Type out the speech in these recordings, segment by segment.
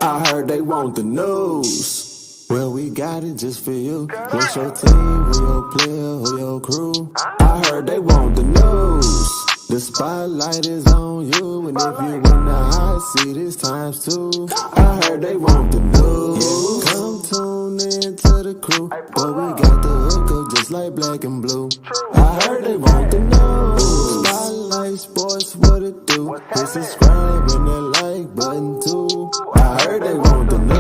I heard they want the news. Well, we got it just for you. What's your team, who your player, who your crew? I heard they want the news. The spotlight is on you, and if you in the hot seat, it's times two. I heard they want the news. Come tune in to the crew, but we got the hook up just like black and blue. I heard they want the news. Spotlight Sports, what it do? Hit subscribe and that like button too. I heard they want the news.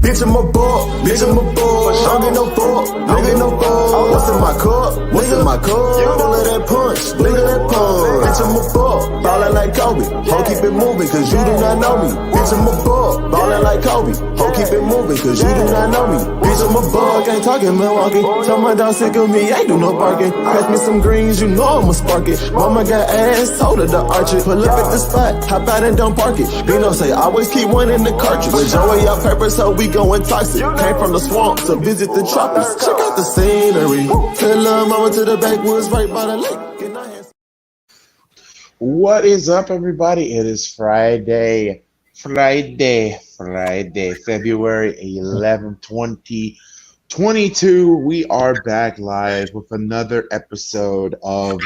Bitch, I'm a ball. Don't get no ball. What's in my cup? Full of that punch. Bitch, I'm a ball. Ballin' like Kobe. Ho, keep it moving, cause you do not know me. Bitch, I'm a ball. Ballin' like Kobe. Ho, keep it moving, cause you do not know me. Bitch, I'm a ball. Ain't talking Milwaukee. Tell my dog sick of me, ain't do no barking. Pass me some greens, you know I'ma spark it. Mama got ass, told her to arch it. Pull up at the spot, hop out and don't park it. Bino say, always keep one in the cartridge. With Joey out pepper, so we going toxic. Came from the swamp to visit the tropics. Check out the scenery. Tell little mama to the backwoods right by the lake. What is up, everybody? It is Friday, February 11th, 2022. We are back live with another episode of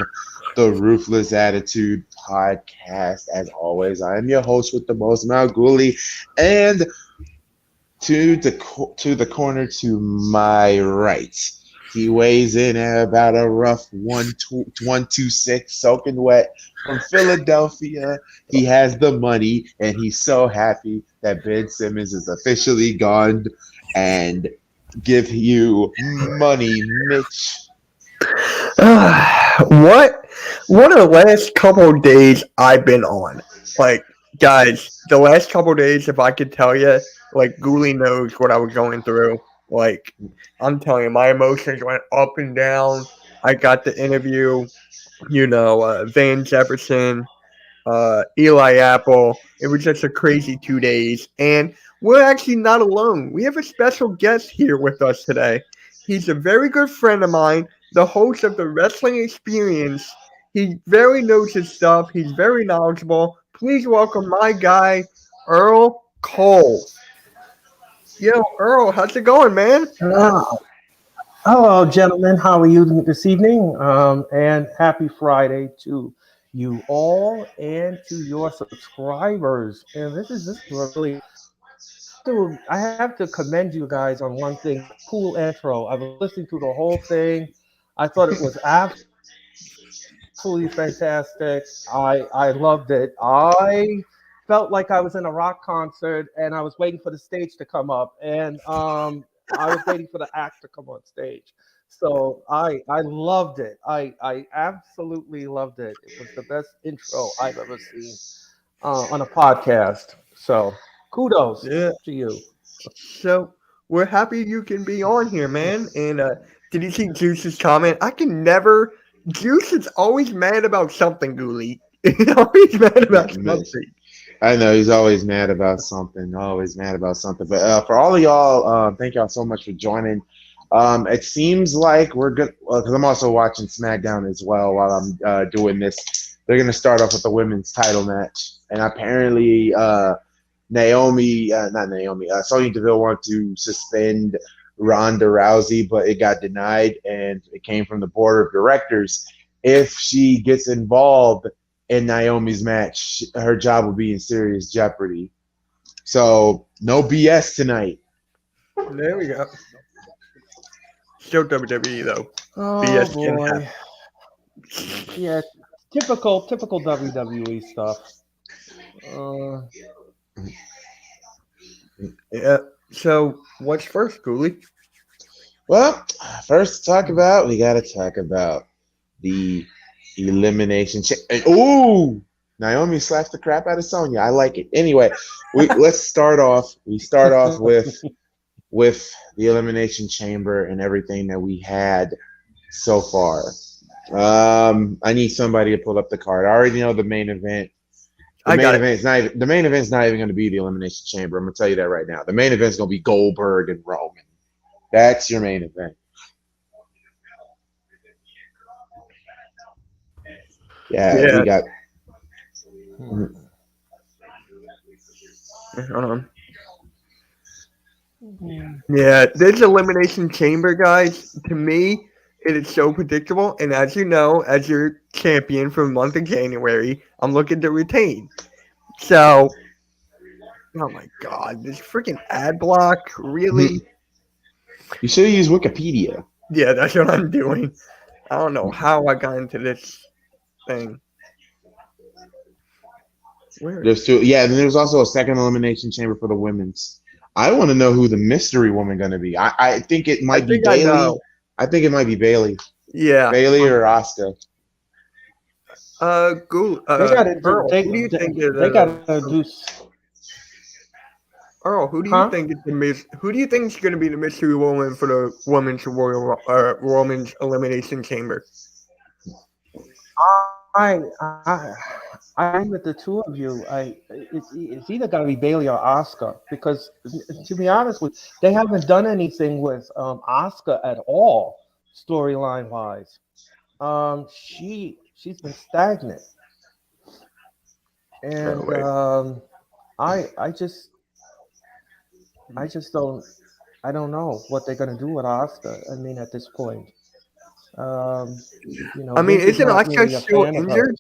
the Ruthless Attitude Podcast. As always, I am your host with the most, MalcGoolie, and to the corner to my right, he weighs in at about a rough 126, soaking wet, from Philadelphia. He has the money, and he's so happy that Ben Simmons is officially gone and give you money, Mitch. What? One of the last couple of days I've been on. Like, guys, the last couple of days, if I could tell you, like, Goolie knows what I was going through. Like, I'm telling you, my emotions went up and down. I got the interview, Van Jefferson, Eli Apple. It was just a crazy 2 days. And we're actually not alone. We have a special guest here with us today. He's a very good friend of mine, the host of the Wrestling Experience. He very knows his stuff. He's very knowledgeable. Please welcome my guy, Earl Cole. Yo, Earl, how's it going, man? Hello, gentlemen. How are you this evening? And happy Friday to you all and to your subscribers. And this is really, I have to commend you guys on one thing. Cool intro. I was listening to the whole thing. I thought it was absolutely fantastic. I loved it. I felt like I was in a rock concert and I was waiting for the stage to come up, and I was waiting for the act to come on stage. So I loved it. I absolutely loved it. It was the best intro I've ever seen on a podcast. So kudos to you. So we're happy you can be on here, man. And did you see Juice's comment? Juice is always mad about something, Goolie. He's always mad about something. I know he's always mad about something. But for all of y'all, thank y'all so much for joining It seems like we're good because I'm also watching SmackDown as well while I'm doing this. They're gonna start off with the women's title match, and apparently Sonya Deville wanted to suspend Ronda Rousey, but it got denied, and it came from the board of directors. If she gets involved in Naomi's match, her job will be in serious jeopardy. So no BS tonight. There we go. Still WWE though. Oh BS can boy. Yeah, typical WWE stuff. Yeah. So what's first, Ghoulie? Well, first we got to talk about the elimination. Ooh, Naomi slapped the crap out of Sonya. I like it. Anyway, let's start off. We start off with the Elimination Chamber and everything that we had so far. I need somebody to pull up the card. I already know the main event. The main event's not even going to be the Elimination Chamber. I'm going to tell you that right now. The main event's going to be Goldberg and Roman. That's your main event. Yeah. We got. Hold on. Yeah, this Elimination Chamber, guys, to me, it is so predictable. And as you know, as your champion for the month of January, I'm looking to retain. So, oh my God, this freaking ad block, really? You should have used Wikipedia. Yeah, that's what I'm doing. I don't know how I got into this thing. There's two. Yeah, and there's also a second Elimination Chamber for the women's. I want to know who the mystery woman going to be. I think it might be Bailey. I think it might be Bailey. Yeah. Bailey or Asuka. Earl, who do you think is they gotta do. Earl, who do you think is who do you think is going to be the mystery woman for the women's women's Elimination Chamber? I'm with the two of you. It's either got to be Bailey or Asuka, because to be honest with you, they haven't done anything with Asuka at all storyline wise. She's been stagnant, and I just don't know what they're gonna do with Asuka. I mean, at this point, isn't Asuka still injured?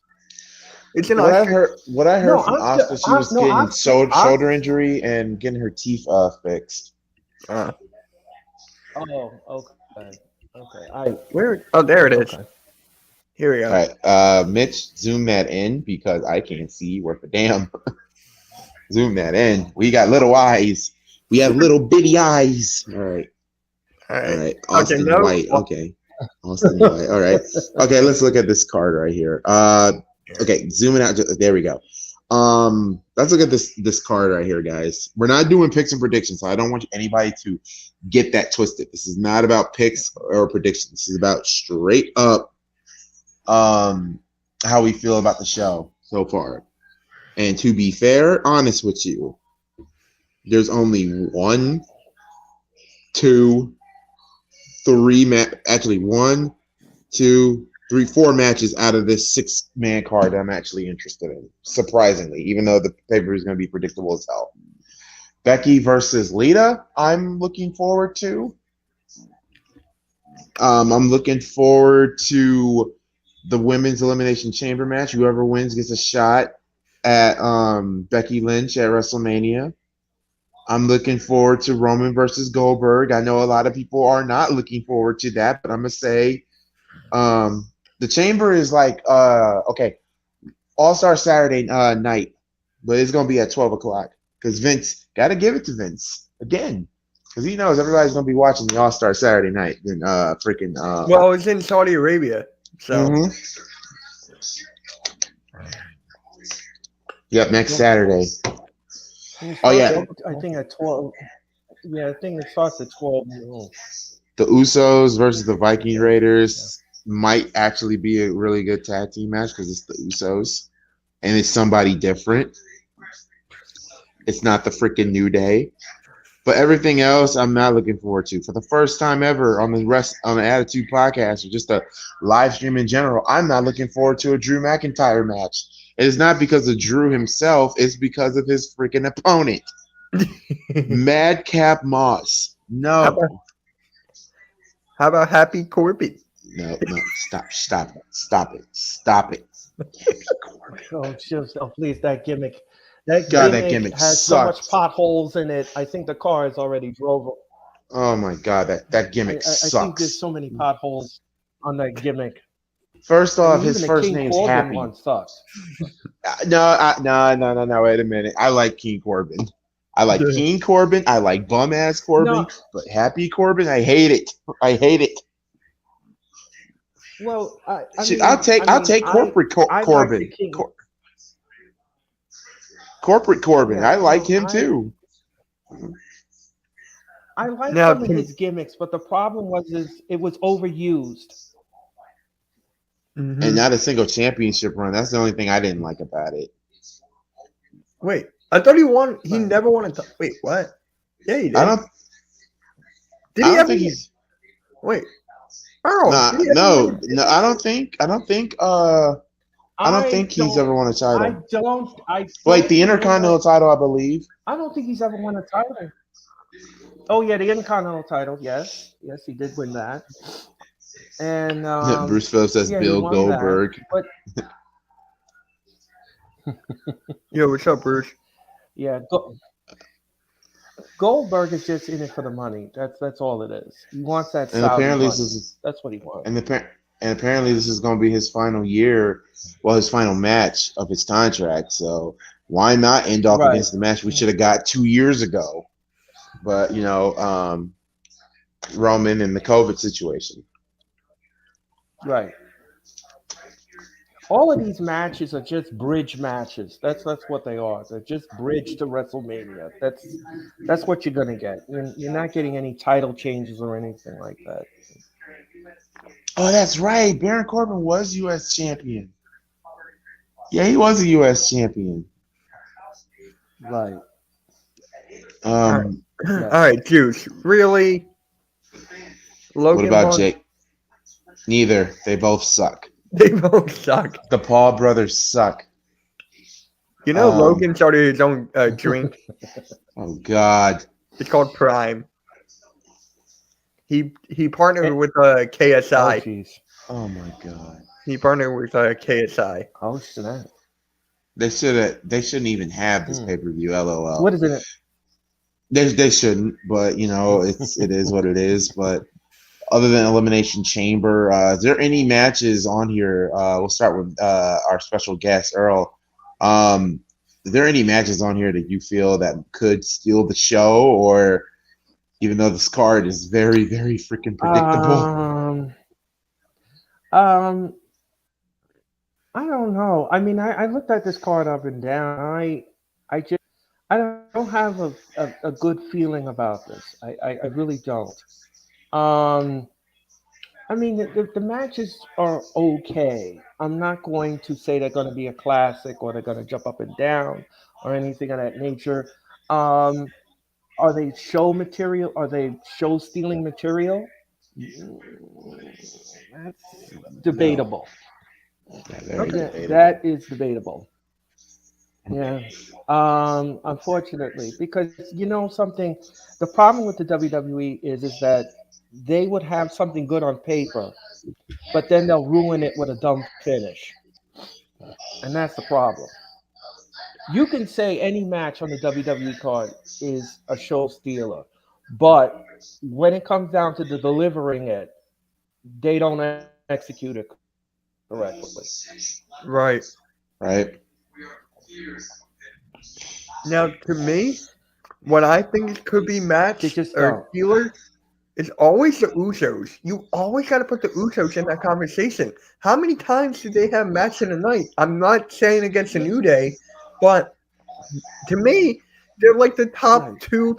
What I heard from Asuka, she was getting shoulder injury and getting her teeth fixed. Oh, okay. There it is. Okay. Here we go. All right, Mitch, zoom that in because I can't see worth a damn. Zoom that in. We got little eyes. We have little bitty eyes. All right. Austin White. Okay. Austin White. All right. Okay, let's look at this card right here. Okay, zooming out. There we go. Let's look at this card right here, guys. We're not doing picks and predictions, so I don't want anybody to get that twisted. This is not about picks or predictions. This is about straight up how we feel about the show so far. And to be fair, honest with you, there's only 1, 2, 3 actually 1, 2, 3, 4 matches out of this 6-man card that I'm actually interested in, surprisingly, even though the pay-per-view is going to be predictable as hell. Becky versus Lita, I'm looking forward to. I'm looking forward to the women's Elimination Chamber match. Whoever wins gets a shot at Becky Lynch at WrestleMania. I'm looking forward to Roman versus Goldberg. I know a lot of people are not looking forward to that, but I'm going to say the Chamber is like, okay, All-Star Saturday night, but it's going to be at 12 o'clock because Vince, got to give it to Vince again because he knows everybody's going to be watching the All-Star Saturday night. Then well, it's in Saudi Arabia, so. Mm-hmm. Yep, next Saturday. Oh, yeah. I think at 12. Yeah, I think it starts at 12. The Usos versus the Viking Raiders might actually be a really good tag team match because it's the Usos and it's somebody different. It's not the freaking New Day. But everything else, I'm not looking forward to. For the first time ever on the Attitude Podcast, or just a live stream in general, I'm not looking forward to a Drew McIntyre match. It is not because of Drew himself; it's because of his freaking opponent, Madcap Moss. No. How about Happy Corbin? No, stop it. Oh, please, that gimmick. That gimmick has sucks. so much potholes in it. I think the car has already drove. Oh my God, that gimmick sucks. I think there's so many potholes on that gimmick. First off, And his first name's Happy. One sucks. No. Wait a minute. I like King Corbin. I like King Corbin. I like bum ass Corbin. But Happy Corbin, I hate it. Well, I'll take corporate Corbin. Corporate Corbin. Yeah, I like him too. I like some of his gimmicks, but the problem was it was overused. Mm-hmm. And not a single championship run. That's the only thing I didn't like about it. Wait, I thought he won. He never won a. Wait, what? Yeah, he did. I don't think he's. Wait. No, I don't think he's ever won a title. Wait, the Intercontinental title, I believe. I don't think he's ever won a title. Oh yeah, the Intercontinental title. Yes, he did win that. And Bruce Phillips says Bill Goldberg. That, Yo, what's up, Bruce? Yeah, Goldberg is just in it for the money. That's all it is. He wants that. And apparently, that's what he wants. And apparently, this is going to be his final year. Well, his final match of his contract. So why not end off against the match we should have got 2 years ago? But Roman and the COVID situation. Right. All of these matches are just bridge matches. That's what they are. They're just bridge to WrestleMania. That's what you're gonna get. You're not getting any title changes or anything like that. Oh, that's right. Baron Corbin was U.S. champion. Yeah, he was a U.S. champion. Right. All right, Juice. Really? Logan what about Jake? Neither. They both suck. They both suck. The Paul brothers suck. You know, Logan started his own drink. Oh God! It's called Prime. He partnered with KSI. Oh my God! He partnered with KSI. Oh snap! They shouldn't even have this pay-per-view. LOL. What is it? They shouldn't, but it is what it is. But other than Elimination Chamber, is there any matches on here? We'll start with our special guest, Earl. Are there any matches on here that you feel that could steal the show, or even though this card is very, very freaking predictable? I don't know. I mean, I looked at this card up and down. I don't have a good feeling about this. I really don't. I mean, the matches are okay. I'm not going to say they're going to be a classic or they're going to jump up and down or anything of that nature. Are they show material? Are they show stealing material? That's debatable. No. Debatable. That is debatable. Yeah. Unfortunately, because something, the problem with the WWE is that they would have something good on paper, but then they'll ruin it with a dumb finish. And that's the problem. You can say any match on the WWE card is a show stealer, but when it comes down to delivering it, they don't execute it correctly. Right. Now, to me, what I think it could be match or stealers is always the Usos. You always got to put the Usos in that conversation. How many times do they have match in a night? I'm not saying against a New Day, but to me, they're like the top 3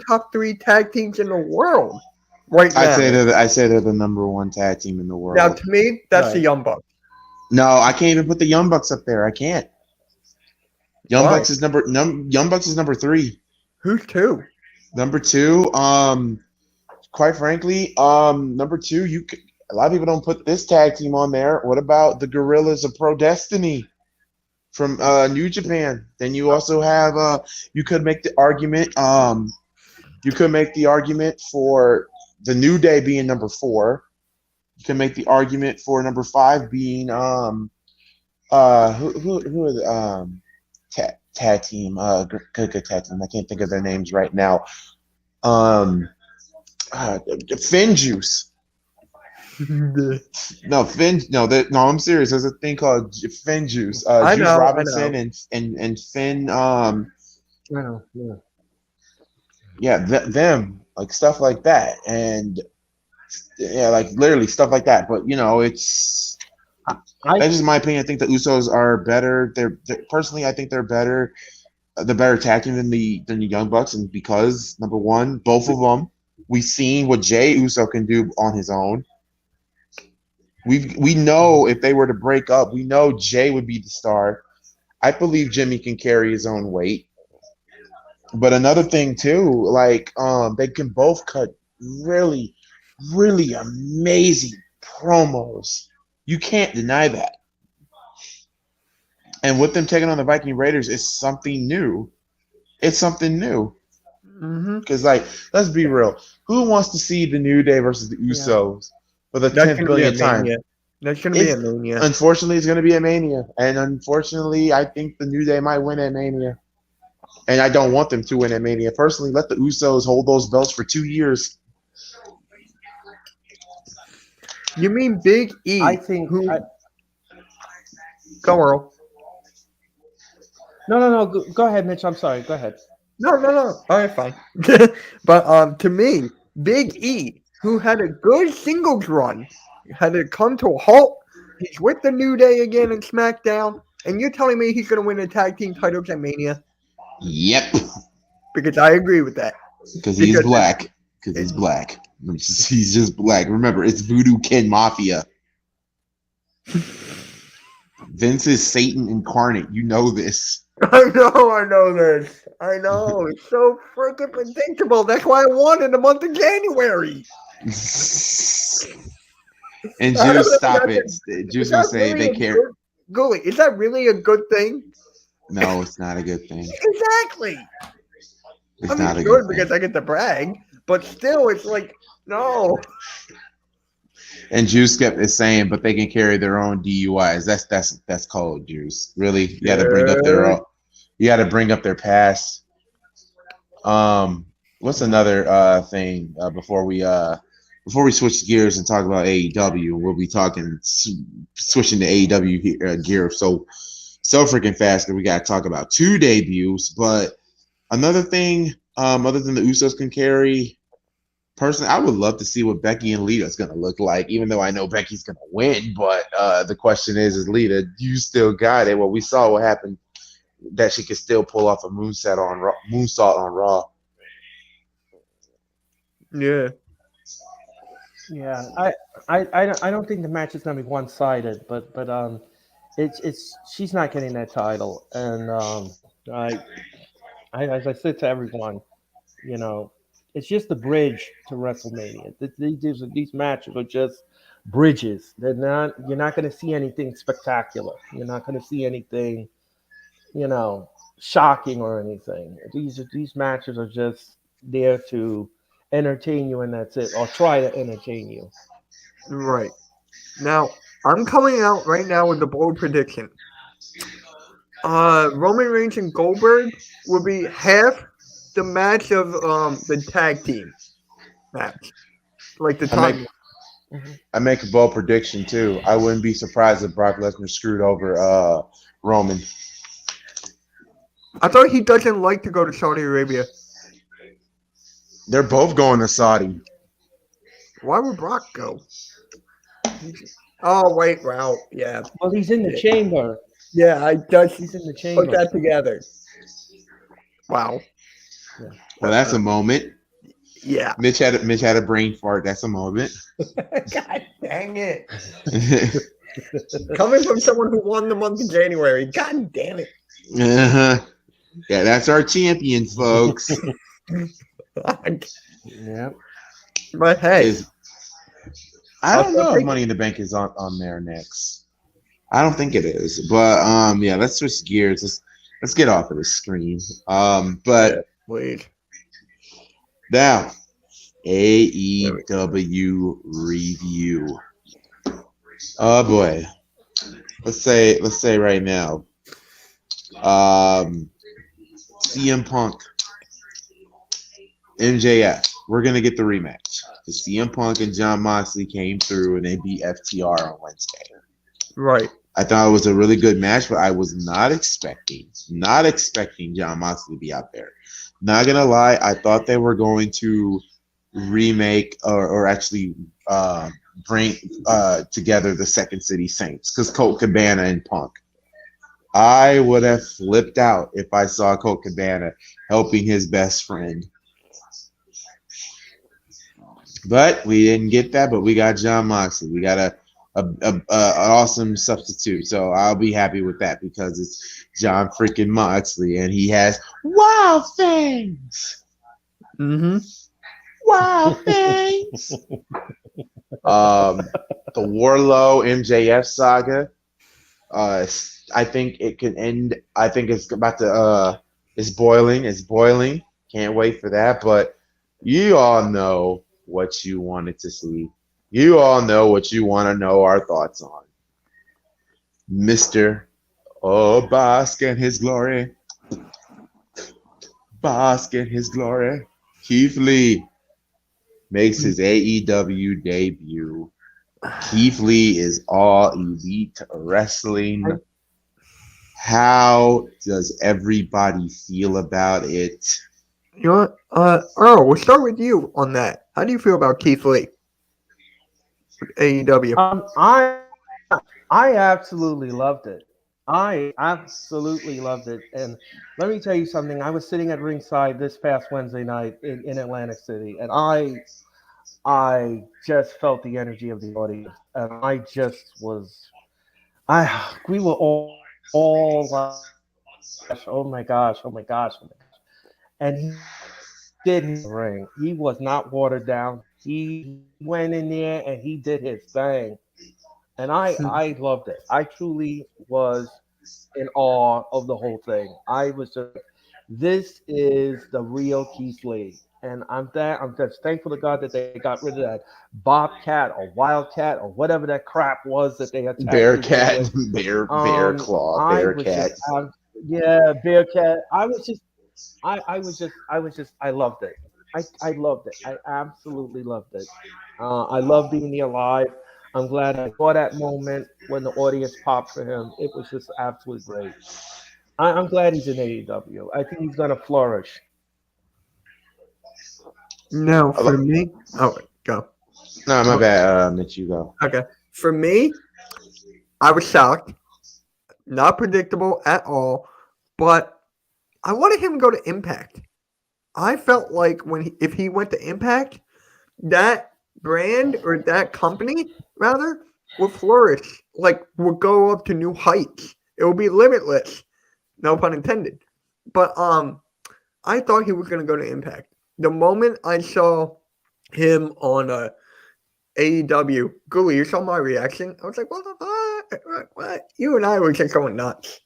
tag teams in the world right now. I say they're the number 1 tag team in the world. Now, to me, that's the Young Bucks. No, I can't even put the Young Bucks up there. I can't. Young Bucks is number 3. Who's 2? Number two, quite frankly, number two, a lot of people don't put this tag team on there. What about the Gorillas of Pro Destiny from New Japan? Then you also have you could make the argument for the New Day being number 4. You can make the argument for number 5 being who are the tag team good tag team. I can't think of their names right now. Finn Juice. No, I'm serious. There's a thing called Finn Juice. Juice Robinson and Finn. I know. Yeah, them, like stuff like that, and yeah, like literally stuff like that. But it's that's just my opinion. I think the Usos are better. They're personally, I think they're better. The better tag team than the Young Bucks, and because number one, both of them, we've seen what Jey Uso can do on his own. We know if they were to break up, we know Jey would be the star. I believe Jimmy can carry his own weight. But another thing too, like they can both cut really, really amazing promos. You can't deny that. And with them taking on the Viking Raiders, it's something new. It's something new. Because, let's be real. Who wants to see the New Day versus the Usos for the 10th billionth time? That's going to be a Mania. Unfortunately, it's going to be a Mania. And unfortunately, I think the New Day might win at Mania. And I don't want them to win at Mania. Personally, let the Usos hold those belts for 2 years. You mean Big E? I think. Go, Earl. No. Go ahead, Mitch. I'm sorry. Go ahead. No. All right, fine. But to me, Big E, who had a good singles run, had to come to a halt. He's with the New Day again in SmackDown, and you're telling me he's going to win the tag team titles at Mania? Yep. Because I agree with that. Because he's black. Because he's black. He's just black. Remember, it's Voodoo Ken Mafia. Vince is Satan incarnate. You know this. I know this. I know. It's so freaking predictable. That's why I won in the month of January. And Juice, stop it. Juice will say they care. Goolie, is that really a good thing? No, it's not a good thing. Exactly. It's not a good thing. because I get to brag, but still, it's like, no. And Juice is saying, but they can carry their own DUIs. That's cold, Juice. Really, you got to bring up their own. You got to bring up their past. What's another thing before we switch gears and talk about AEW? We'll be switching to AEW gear so freaking fast that we got to talk about 2 debuts. But another thing, other than the Usos can carry. Personally, I would love to see what Becky and Lita's going to look like, even though I know Becky's going to win. But the question is Lita, you still got it? Well, we saw what happened, that she could still pull off a moonsault on Raw. Yeah. Yeah, I don't think the match is going to be one-sided, but it's she's not getting that title, and I as I said to everyone, it's just the bridge to WrestleMania. These matches are just bridges. You're not going to see anything spectacular. You're not going to see anything, shocking or anything. These matches are just there to entertain you, and that's it, or try to entertain you. Right. Now, I'm coming out right now with the bold prediction. Roman Reigns and Goldberg will be half the match of the tag team match. Like the time. I make a bold prediction, too. I wouldn't be surprised if Brock Lesnar screwed over Roman. I thought he doesn't like to go to Saudi Arabia. They're both going to Saudi. Why would Brock go? Oh, wait, wow. Yeah. Well, he's in the chamber. Yeah, He's in the chamber. Put that together. Wow. Yeah. Well, that's a moment. Yeah. Mitch had a brain fart. That's a moment. God dang it. Coming from someone who won the month of January. God damn it. Uh-huh. Yeah, that's our champions, folks. Yeah. But hey, I don't I'll know if take Money in the Bank is on there next. I don't think it is. But yeah, let's switch gears. Let's get off of the screen. But please. now AEW review. Oh boy. Let's say right now. CM Punk, MJF. We're gonna get the rematch. The CM Punk and Jon Moxley came through and they beat FTR on Wednesday. Right. I thought it was a really good match, but I was not expecting Jon Moxley to be out there. Not gonna lie, I thought they were going to remake or actually bring together the Second City Saints because Colt Cabana and Punk. I would have flipped out if I saw Colt Cabana helping his best friend. But we didn't get that, but we got Jon Moxley. We got an awesome substitute. So I'll be happy with that because it's Jon freaking Moxley and he has wild things. Mm-hmm. Wild things. The Warlow MJF saga. I think it can end. I think it's about to. It's boiling. It's boiling. Can't wait for that. But you all know what you wanted to see. You all know what you want to know our thoughts on. Mr. Bask in his glory. Bask in his glory. Keith Lee makes his AEW debut. Keith Lee is All Elite Wrestling. How does everybody feel about it? You know what? Earl, we'll start with you on that. How do you feel about Keith Lee? AEW. I absolutely loved it. I absolutely loved it. And let me tell you something. I was sitting at ringside this past Wednesday night in Atlantic City, and I just felt the energy of the audience, and I just was. We were all like, oh my gosh, oh my gosh, oh my gosh. And he did his ring. He was not watered down. He went in there and he did his thing. And I loved it. I truly was in awe of the whole thing. I was just, this is the real Keith Lee. And I'm just thankful to God that they got rid of that Bobcat or Wildcat or whatever that crap was that they attacked. Bearcat, bear claw, Bearcat. Yeah, Bearcat. I loved it. I loved it. I absolutely loved it. I love being there live. I'm glad I saw that moment when the audience popped for him. It was just absolutely great. I'm glad he's in AEW. I think he's going to flourish. No, for me. Oh, go. No, my bad. Mitch, you go. Okay. For me, I was shocked. Not predictable at all. But I wanted him to go to Impact. I felt like if he went to Impact, that brand or that company, rather, will flourish. Like, will go up to new heights. It will be limitless. No pun intended. But I thought he was going to go to Impact. The moment I saw him on AEW, Goolie, you saw my reaction. I was like, what the fuck? What? You and I were just going nuts.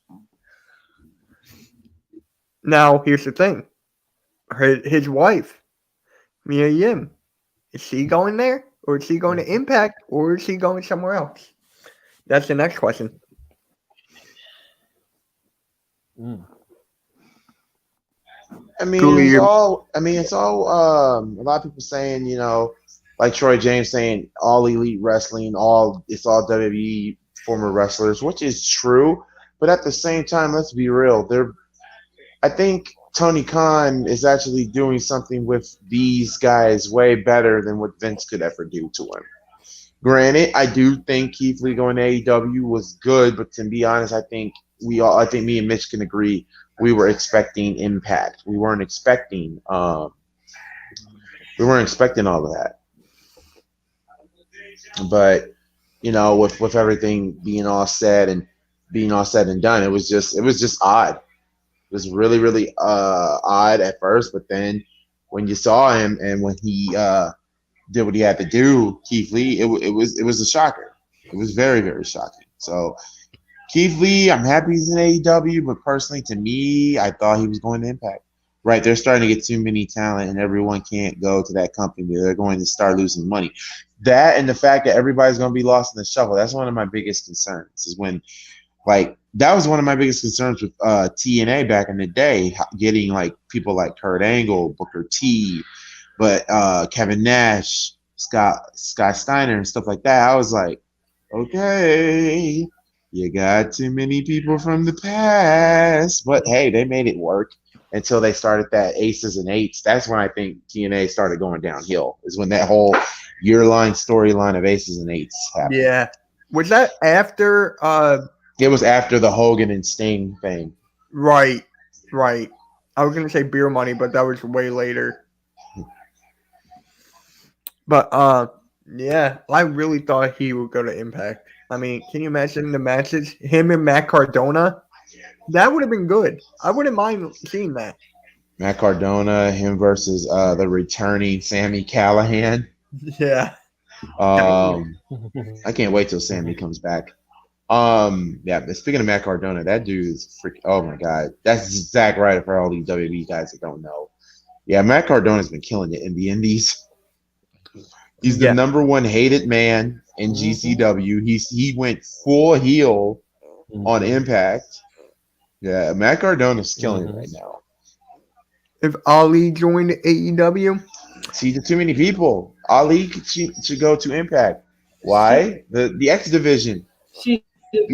Now, here's the thing. His wife, Mia Yim, is she going there? Or is she going to Impact? Or is she going somewhere else? That's the next question. I mean, it's all a lot of people saying, like Troy James saying all elite wrestling, it's all WWE former wrestlers, which is true. But at the same time, let's be real. I think Tony Khan is actually doing something with these guys way better than what Vince could ever do to him. Granted, I do think Keith Lee going to AEW was good, but to be honest, I think me and Mitch can agree we were expecting Impact. We weren't expecting all of that. But with everything being all said and done, it was just odd. It was really, really odd at first, but then when you saw him and when he did what he had to do, Keith Lee, it was a shocker. It was very, very shocking. So Keith Lee, I'm happy he's in AEW, but personally, to me, I thought he was going to Impact. Right, they're starting to get too many talent, and everyone can't go to that company. They're going to start losing money. That and the fact that everybody's going to be lost in the shuffle, that's one of my biggest concerns. Is when, like, that was one of my biggest concerns with TNA back in the day, getting, like, people like Kurt Angle, Booker T, but Kevin Nash, Scott Steiner, and stuff like that. I was like, okay, you got too many people from the past. But, hey, they made it work. Until they started that Aces and Eights. That's when I think TNA started going downhill, is when that whole year-line storyline of Aces and Eights happened. Yeah. Was that after it was after the Hogan and Sting thing. Right. I was gonna say Beer Money, but that was way later. But yeah, I really thought he would go to Impact. I mean, can you imagine the matches? Him and Matt Cardona? That would have been good. I wouldn't mind seeing that. Matt Cardona, him versus the returning Sami Callihan. Yeah. I can't wait till Sami comes back. Yeah, but speaking of Matt Cardona, that dude is freaking. Oh my God, that's Zack Ryder for all these WWE guys that don't know. Yeah, Matt Cardona's been killing it in the Indies. He's the number one hated man in GCW. He went full heel on Impact. Yeah, Matt Cardona's killing it right now. If Ali joined AEW, see, too many people. Ali should go to Impact. Why? The X division. The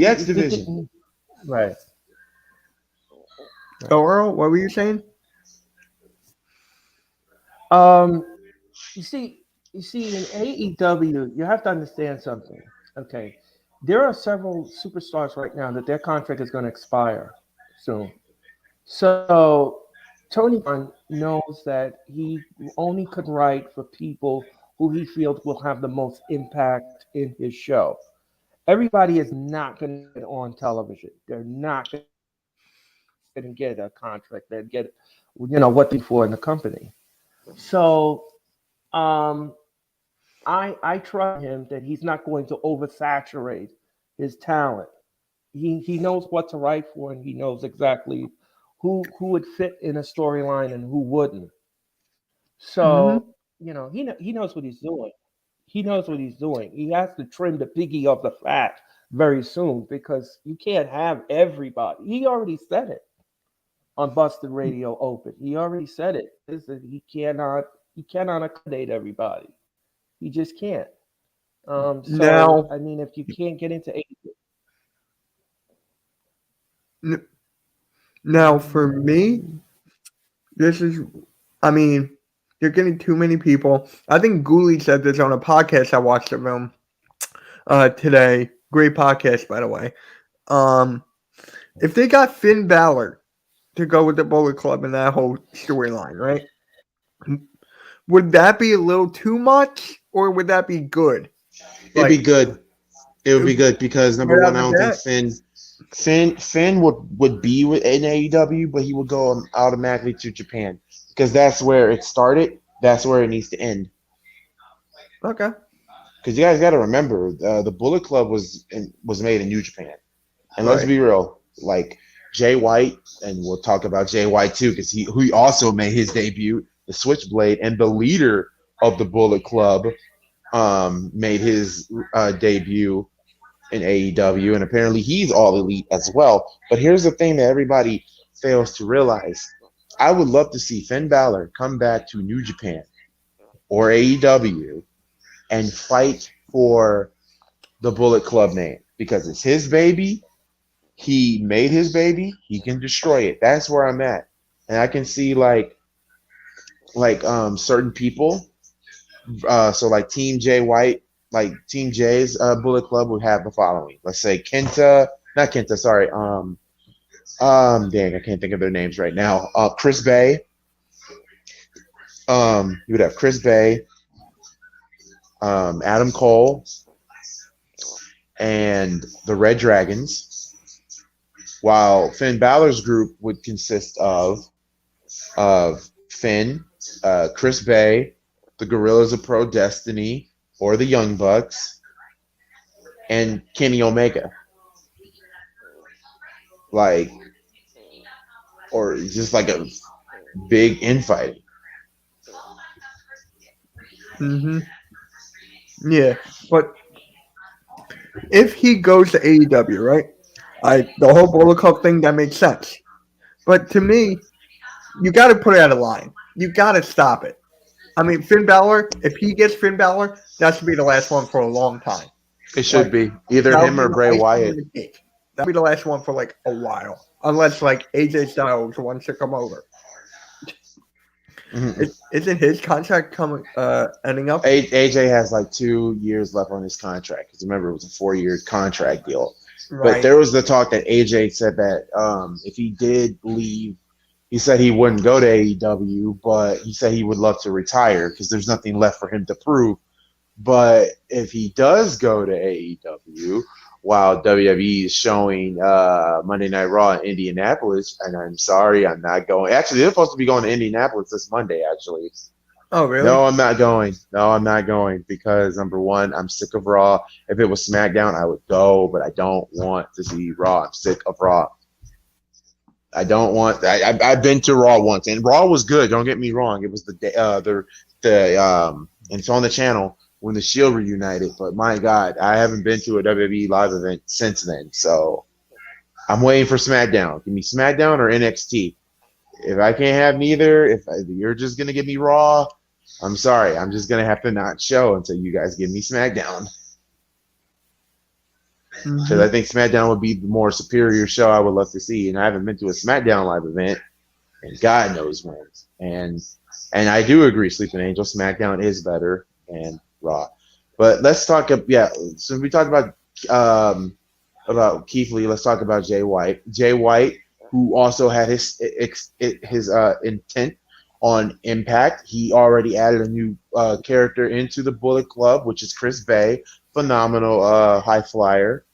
X division. Right. Oh, Earl, what were you saying? You see, in AEW, you have to understand something. Okay, there are several superstars right now that their contract is going to expire soon. So Tony Khan knows that he only could write for people who he feels will have the most impact in his show. Everybody is not going to get on television. They're not going to get a contract. They get, what they for in the company. So, I trust him that he's not going to oversaturate his talent. He knows what to write for, and he knows exactly who would fit in a storyline and who wouldn't. So, he knows what he's doing. He knows what he's doing. He has to trim the piggy of the fat very soon because you can't have everybody. He already said it on Busted Radio Open. He already said it. He cannot accommodate everybody. He just can't. Now, I mean, if you can't get into now for me, you're getting too many people. I think Goolie said this on a podcast I watched of him today. Great podcast, by the way. If they got Finn Balor to go with the Bullet Club in that whole storyline, right? Would that be a little too much, or would that be good? It'd be good. It would be good because number one, I don't think Finn would be in AEW, but he would go automatically to Japan because that's where it started. That's where it needs to end. Okay. Because you guys got to remember, the Bullet Club was made in New Japan, and let's be real, like Jay White, and we'll talk about Jay White too, because he also made his debut, the Switchblade, and the leader of the Bullet Club made his debut in AEW, and apparently he's all elite as well. But here's the thing that everybody fails to realize. I would love to see Finn Balor come back to New Japan or AEW and fight for the Bullet Club name because it's his baby. He made his baby. He can destroy it. That's where I'm at. And I can see like certain people. So like Team Jay White, like Team Jay's Bullet Club would have the following. Let's say dang, I can't think of their names right now. Chris Bay. You would have Chris Bay, Adam Cole, and the Red Dragons. While Finn Balor's group would consist of Finn, Chris Bay, the Gorillas of Pro Destiny, or the Young Bucks, and Kenny Omega. Like, or just like a big infighting. Mm-hmm. Yeah, but if he goes to AEW, right? The whole Bullet Club thing, that makes sense. But to me, you got to put it out of line. You got to stop it. I mean, Finn Balor, if he gets Finn Balor, that should be the last one for a long time. It should be either That'll him be or the Bray icing on Wyatt. the cake. That'll be the last one for like a while, unless like AJ Styles wants to come over. Mm-hmm. Isn't his contract ending up? AJ has like 2 years left on his contract because remember it was a 4-year contract deal. Right. But there was the talk that AJ said that if he did leave, he said he wouldn't go to AEW, but he said he would love to retire because there's nothing left for him to prove. But if he does go to AEW, while WWE is showing Monday Night Raw in Indianapolis, and I'm sorry, I'm not going. Actually, they're supposed to be going to Indianapolis this Monday, actually. Oh, really? No, I'm not going. No, I'm not going because, number one, I'm sick of Raw. If it was SmackDown, I would go, but I don't want to see Raw. I'm sick of Raw. I don't want. I've been to Raw once, and Raw was good. Don't get me wrong. It was and it's on the channel when the Shield reunited. But my God, I haven't been to a WWE live event since then. So I'm waiting for SmackDown. Give me SmackDown or NXT. If I can't have neither, if you're just gonna give me Raw, I'm sorry. I'm just gonna have to not show until you guys give me SmackDown. Because I think SmackDown would be the more superior show I would love to see, and I haven't been to a SmackDown live event, and God knows when. And I do agree, Sleeping Angel, SmackDown is better than Raw. But let's talk. So we talked about Keith Lee. Let's talk about Jay White. Jay White, who also had his intent on Impact. He already added a new character into the Bullet Club, which is Chris Bay. Phenomenal high flyer.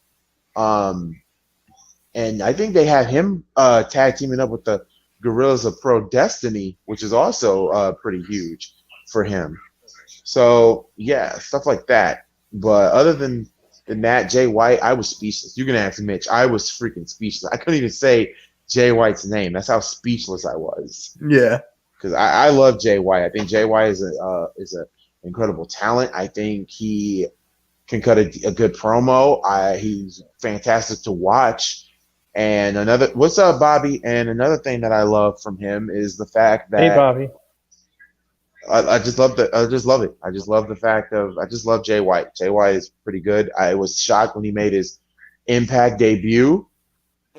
And I think they had him tag teaming up with the Gorillas of Pro Destiny, which is also pretty huge for him. So, yeah, stuff like that. But other than that, Jay White, I was speechless. You can ask Mitch. I was freaking speechless. I couldn't even say Jay White's name. That's how speechless I was. Yeah. Because I love Jay White. I think Jay White is an incredible talent. I think he can cut a good promo. He's fantastic to watch. And what's up, Bobby? And another thing that I love from him is the fact that hey, Bobby. I just love it. I just love the fact of I just love Jay White. Jay White is pretty good. I was shocked when he made his Impact debut,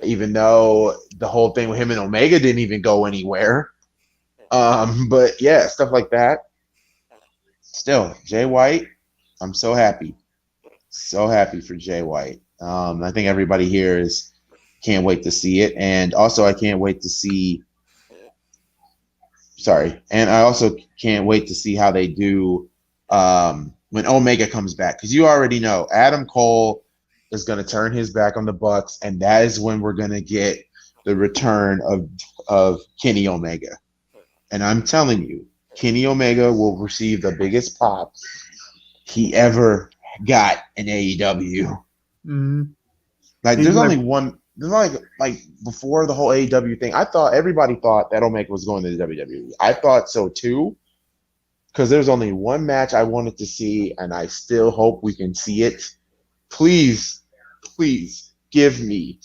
even though the whole thing with him and Omega didn't even go anywhere. But yeah, stuff like that. Still, Jay White, I'm so happy. So happy for Jay White. I think everybody here can't wait to see it. And also I can't wait to see and I also can't wait to see how they do when Omega comes back. Because you already know Adam Cole is going to turn his back on the Bucks, and that is when we're going to get the return of Kenny Omega. And I'm telling you, Kenny Omega will receive the biggest pop he ever got in AEW. Mm-hmm. Like there's only one. There's like before the whole AEW thing. Everybody thought that Omega was going to the WWE. I thought so too, because there's only one match I wanted to see, and I still hope we can see it. Please give me.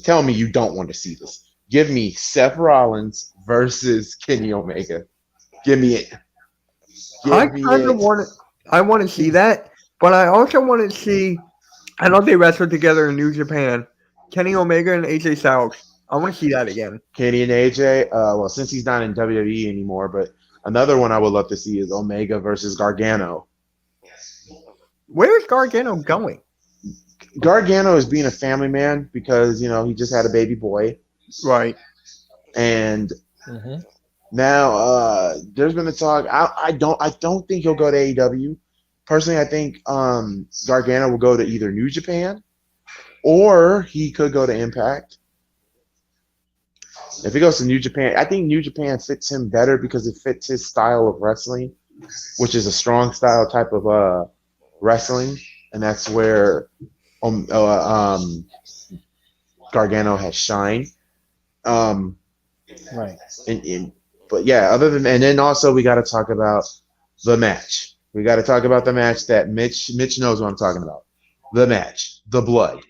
Tell me you don't want to see this. Give me Seth Rollins versus Kenny Omega. Give me it. I want to see that, but I also want to see. I know they wrestled together in New Japan. Kenny Omega and AJ Styles. I want to see that again. Kenny and AJ. Well, since he's not in WWE anymore, but another one I would love to see is Omega versus Gargano. Where is Gargano going? Gargano is being a family man because he just had a baby boy. Right. And now there's been a talk. I don't think he'll go to AEW. Personally, I think Gargano will go to either New Japan or he could go to Impact. If he goes to New Japan, I think New Japan fits him better because it fits his style of wrestling, which is a strong style type of wrestling, and that's where Gargano has shined. Right. But yeah, other than, and then also we got to talk about the match. We got to talk about the match that Mitch knows what I'm talking about. The match, the blood,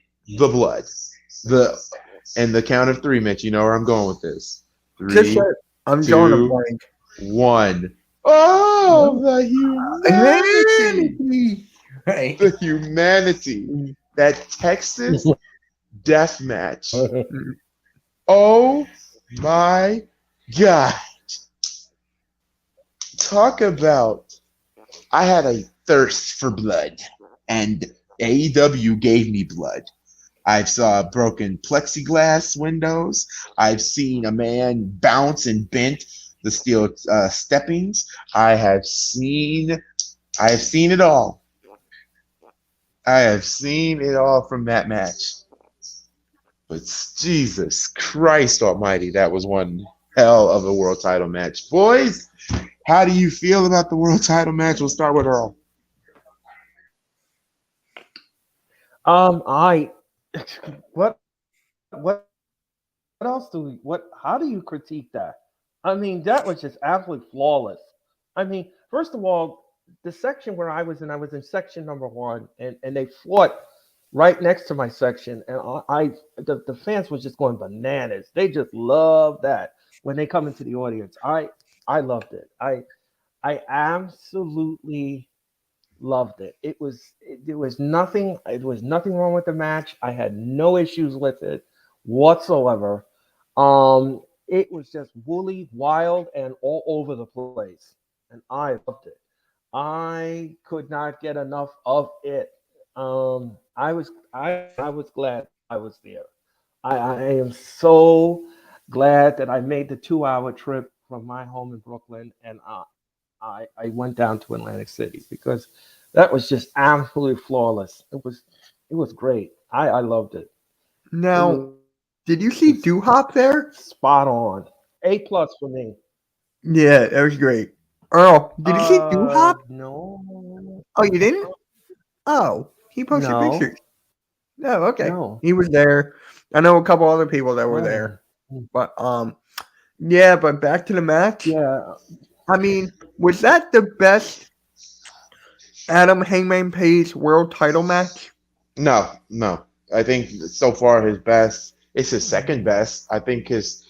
and the count of three, Mitch. You know where I'm going with this. Three, I'm two, drawing a blank. 1. Oh, the humanity. Right. The humanity. That Texas death match. Oh my God. Talk about, I had a thirst for blood, and AEW gave me blood. I saw broken plexiglass windows. I've seen a man bounce and bent the steel steppings. I have seen it all. I have seen it all from that match. But Jesus Christ Almighty, that was one hell of a world title match. Boys, how do you feel about the world title match? We'll start with Earl. What else how do you critique that? I mean, that was just absolutely flawless. I mean, first of all, the section where I was in section number 1, and they fought right next to my section, and the fans was just going bananas. They just love that when they come into the audience. I loved it. I absolutely loved it. There was nothing wrong with the match. I had no issues with it whatsoever. It was just woolly, wild, and all over the place, and I loved it. I could not get enough of it. I was glad I was there. I am so glad that I made the 2-hour trip from my home in Brooklyn, and I went down to Atlantic City because that was just absolutely flawless. It was great. I loved it. Now, did you see Doo-Hop there? Spot on. A+ for me. Yeah, that was great. Earl, did you see Doo-Hop? No. Oh, you didn't? Oh, he posted No. pictures. No, okay. No. He was there. I know a couple other people that were there. But yeah, but back to the match. Yeah. I mean, was that the best Adam Hangman Page world title match? No. I think so far his best. It's his second best. I think his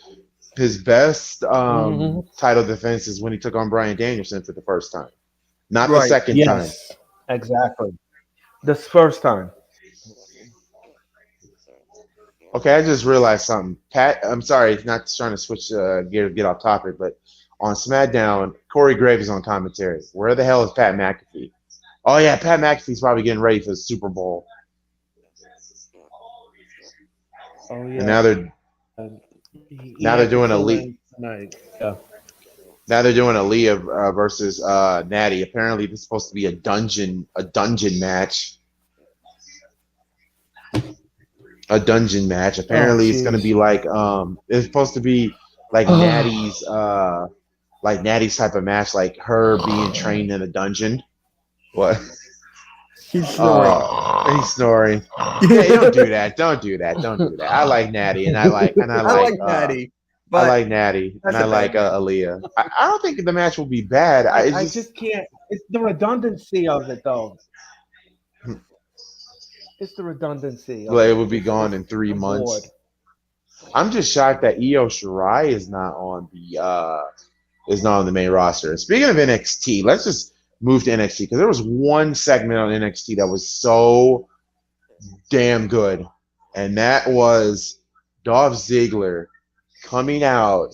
best title defense is when he took on Bryan Danielson for the first time, not the second time. Yes, exactly. This first time. Okay, I just realized something. Pat, I'm sorry, not trying to switch get off topic, but on SmackDown, Corey Graves is on commentary. Where the hell is Pat McAfee? Oh yeah, Pat McAfee's probably getting ready for the Super Bowl. Oh yeah. And now they're doing Elite. Yeah. Now they're doing Aaliyah versus Natty. Apparently, this is supposed to be a dungeon match. A dungeon match. Apparently, it's gonna be like it's supposed to be like Natty's type of match, like her being trained in a dungeon. What? He's snoring. He's snoring. Yeah, don't do that. Don't do that. I like Natty, and I like Natty. But I like Natty, and I like Aaliyah. I don't think the match will be bad. I just can't. It's the redundancy of it, though. It's the redundancy. Well, it would be gone in 3 months. Bored. I'm just shocked that Io Shirai is not on the main roster. Speaking of NXT, let's just move to NXT because there was one segment on NXT that was so damn good, and that was Dolph Ziggler coming out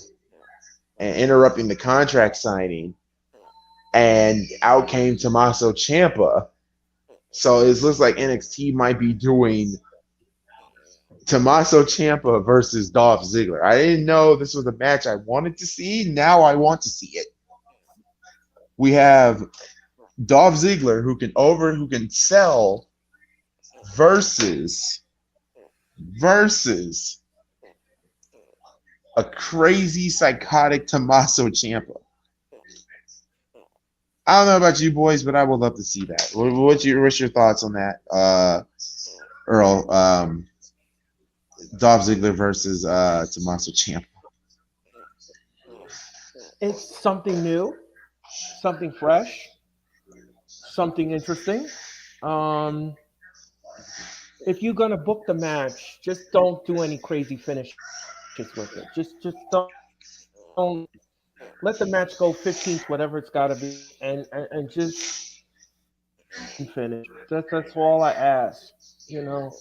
and interrupting the contract signing, and out came Tommaso Ciampa. So it looks like NXT might be doing Tommaso Ciampa versus Dolph Ziggler. I didn't know this was a match I wanted to see. Now I want to see it. We have Dolph Ziggler who can sell versus a crazy, psychotic Tommaso Ciampa. I don't know about you boys, but I would love to see that. What's your thoughts on that, Earl? Dolph Ziggler versus Tommaso Ciampa. It's something new, something fresh, something interesting. Um, if you're gonna book the match, just don't do any crazy finishes with it. Just don't let the match go 15th, whatever it's got to be, and just finish. That's all I ask. You know,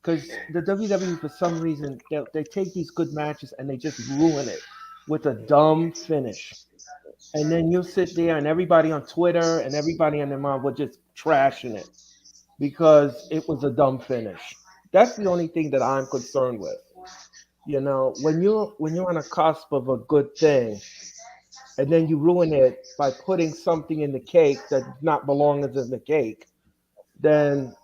because the WWE for some reason they take these good matches and they just ruin it with a dumb finish. And then you'll sit there and everybody on Twitter and everybody on their mouth will just trashing it because it was a dumb finish. That's the only thing that I'm concerned with. You know, when you're on a cusp of a good thing, and then you ruin it by putting something in the cake that not belongs in the cake, then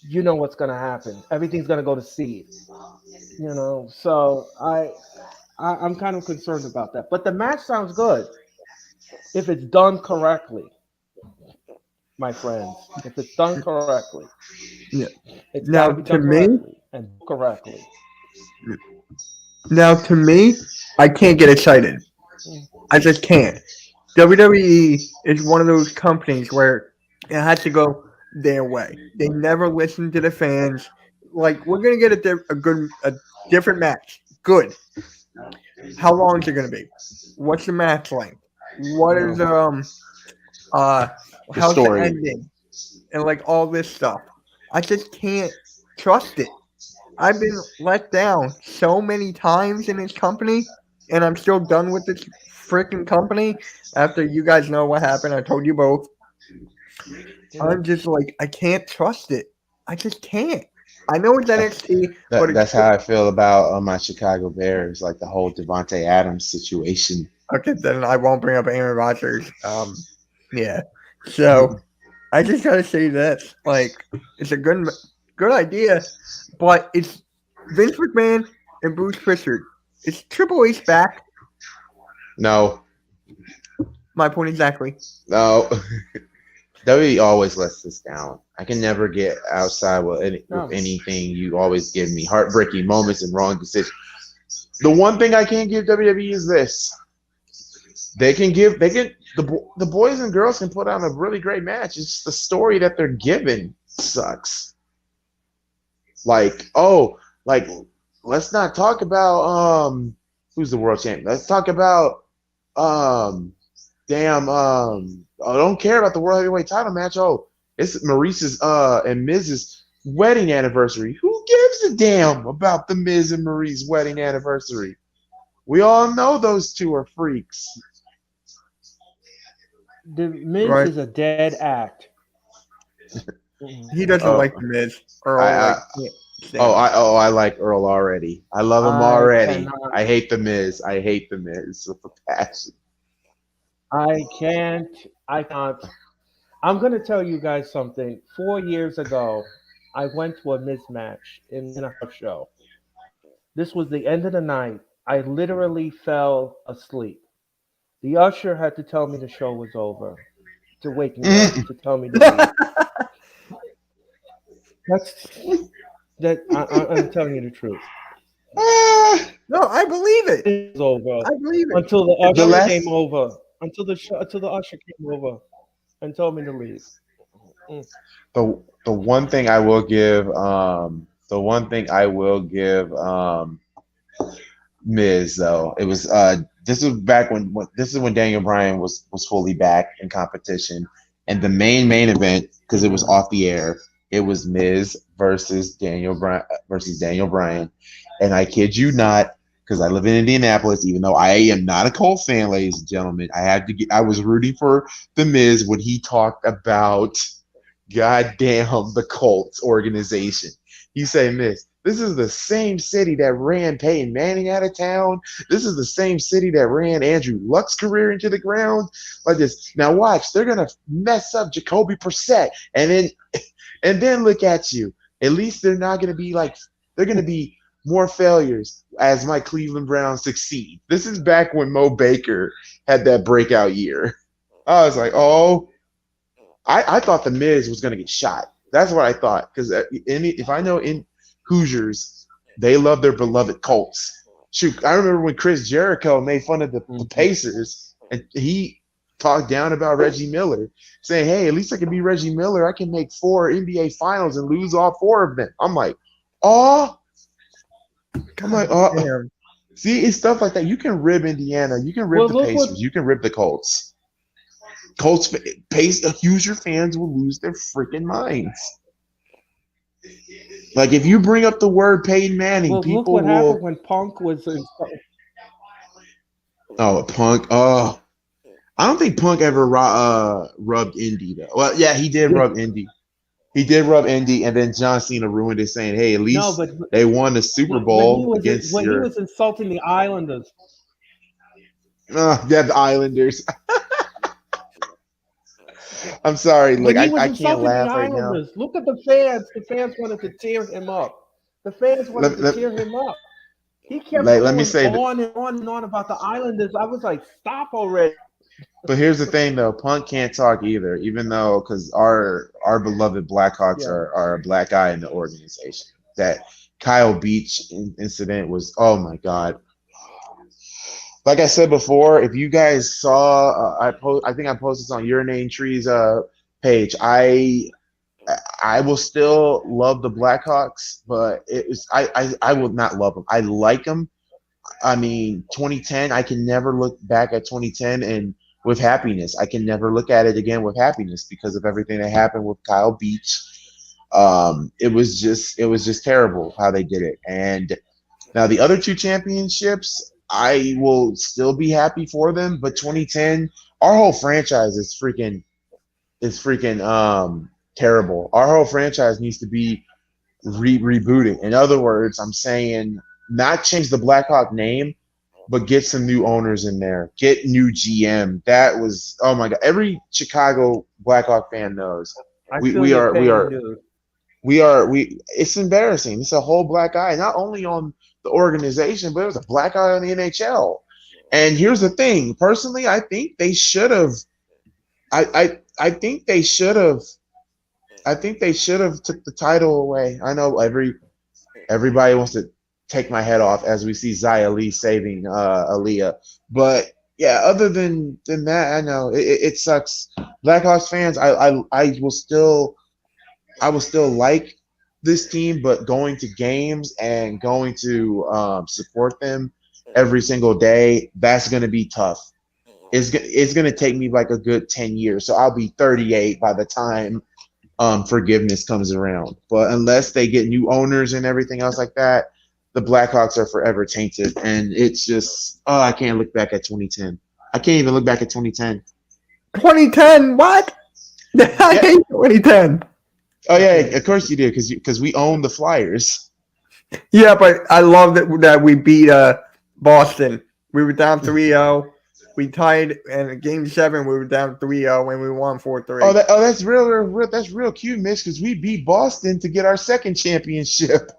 you know what's going to happen. Everything's going to go to seed. You know, so I'm kind of concerned about that. But the match sounds good if it's done correctly, my friends. If it's done correctly, Yeah. it's Now, got to be to done me, correctly and correctly. Now, to me, I can't get excited. I just can't. WWE is one of those companies where it has to go their way. They never listen to the fans. Like, we're gonna get a different match. Good. How long is it gonna be? What's the match length? What is how's the story. ending? And like all this stuff. I just can't trust it. I've been let down so many times in this company, and I'm still done with this freaking company after you guys know what happened. I told you both. I'm just like, I can't trust it. I just can't. I know it's NXT, but That's how I feel about my Chicago Bears, like the whole Devontae Adams situation. okay, then I won't bring up Aaron Rodgers. Yeah. So I just gotta say this: like, it's a good idea, but it's Vince McMahon and Bruce Prichard. Is Triple H back? No, My point exactly. no. WWE always lets us down. I can never get outside with anything. You always give me heartbreaking moments and wrong decisions. The one thing I can't give WWE is this. The boys and girls can put on a really great match. It's just the story that they're given sucks. Let's not talk about who's the world champion. Let's talk about I don't care about the World Heavyweight title match. Oh, it's Maurice's and Miz's wedding anniversary. Who gives a damn about the Miz and Maurice wedding anniversary? We all know those two are freaks. The Miz is a dead act. He doesn't like the Miz. I like Earl already. I love him already. I hate the Miz. I hate the Miz with a passion. I can't. I'm going to tell you guys something. 4 years ago, I went to a Miz match in a house show. This was the end of the night. I literally fell asleep. The usher had to tell me the show was over, to wake me up, to tell me to leave. I'm telling you the truth. No, I believe it. It was over. I believe it. Until the usher came over. Until the usher came over and told me to leave. The one thing I will give Miz though, it was this is when Daniel Bryan was fully back in competition, and the main event, because it was off the air, it was Miz versus Daniel Bryan, and I kid you not, because I live in Indianapolis, even though I am not a Colt fan, ladies and gentlemen, I was rooting for the Miz when he talked about goddamn the Colts organization. He said, Miz, this is the same city that ran Peyton Manning out of town. This is the same city that ran Andrew Luck's career into the ground. Like this. Now watch, they're gonna mess up Jacoby Brissett, and then look at you. At least they're not gonna be like, they're gonna be more failures as my Cleveland Browns succeed. This is back when Mo Baker had that breakout year. I was like, oh, I thought the Miz was going to get shot. That's what I thought. Because if I know in Hoosiers, they love their beloved Colts. Shoot, I remember when Chris Jericho made fun of the Pacers, and he talked down about Reggie Miller, saying, hey, at least I can be Reggie Miller. I can make 4 NBA finals and lose all 4 of them. I'm like, oh. See, it's stuff like that. You can rib Indiana. You can rib the Pacers. You can rib the Colts. Hoosier fans will lose their freaking minds. Like, if you bring up the word Peyton Manning, people look what will. happened when Punk was. Punk. Oh, I don't think Punk ever rubbed Indy though. Well, yeah, he did rub Indy. He did rub Indy, and then John Cena ruined it, saying, "Hey, at least they won the Super Bowl against when he was insulting the Islanders." Yeah, the Islanders. I'm sorry. Look, I can't laugh right now. Look at the fans. The fans wanted to tear him up. The fans wanted to tear him up. He kept going on and on about the Islanders. I was like, stop already. But here's the thing, though. Punk can't talk either, even though because our beloved Blackhawks are a black eye in the organization. That Kyle Beach incident was, oh, my God. Like I said before, if you guys saw, I think I posted this on Your Name Tree's page. I will still love the Blackhawks, but I will not love them. I like them. I mean, 2010. I can never look back at 2010 and with happiness. I can never look at it again with happiness because of everything that happened with Kyle Beach. It was just terrible how they did it. And now the other 2 championships, I will still be happy for them, but 2010, our whole franchise is freaking terrible. Our whole franchise needs to be rebooted. In other words, I'm saying not change the Blackhawk name, but get some new owners in there. Get new GM. That was, oh my God. Every Chicago Blackhawk fan knows it's embarrassing. It's a whole black eye, not only on the organization, but it was a black eye on the NHL. And here's the thing. Personally, I think they should have. I think they should have took the title away. I know everybody wants to take my head off as we see Xia Li saving Aaliyah, but yeah. Other than that, I know it sucks. Blackhawks fans, I will still like this team, but going to games and going to support them every single day, that's going to be tough. It's going to take me like a good 10 years. So I'll be 38 by the time forgiveness comes around. But unless they get new owners and everything else like that, the Blackhawks are forever tainted. And it's just, I can't look back at 2010. I can't even look back at 2010. 2010? What? I hate 2010. Oh, yeah, of course you do, because we own the Flyers. Yeah, but I love that we beat Boston. We were down 3-0. We tied, and in Game 7, we were down 3-0, and we won 4-3. That's real cute, Mitch, because we beat Boston to get our second championship.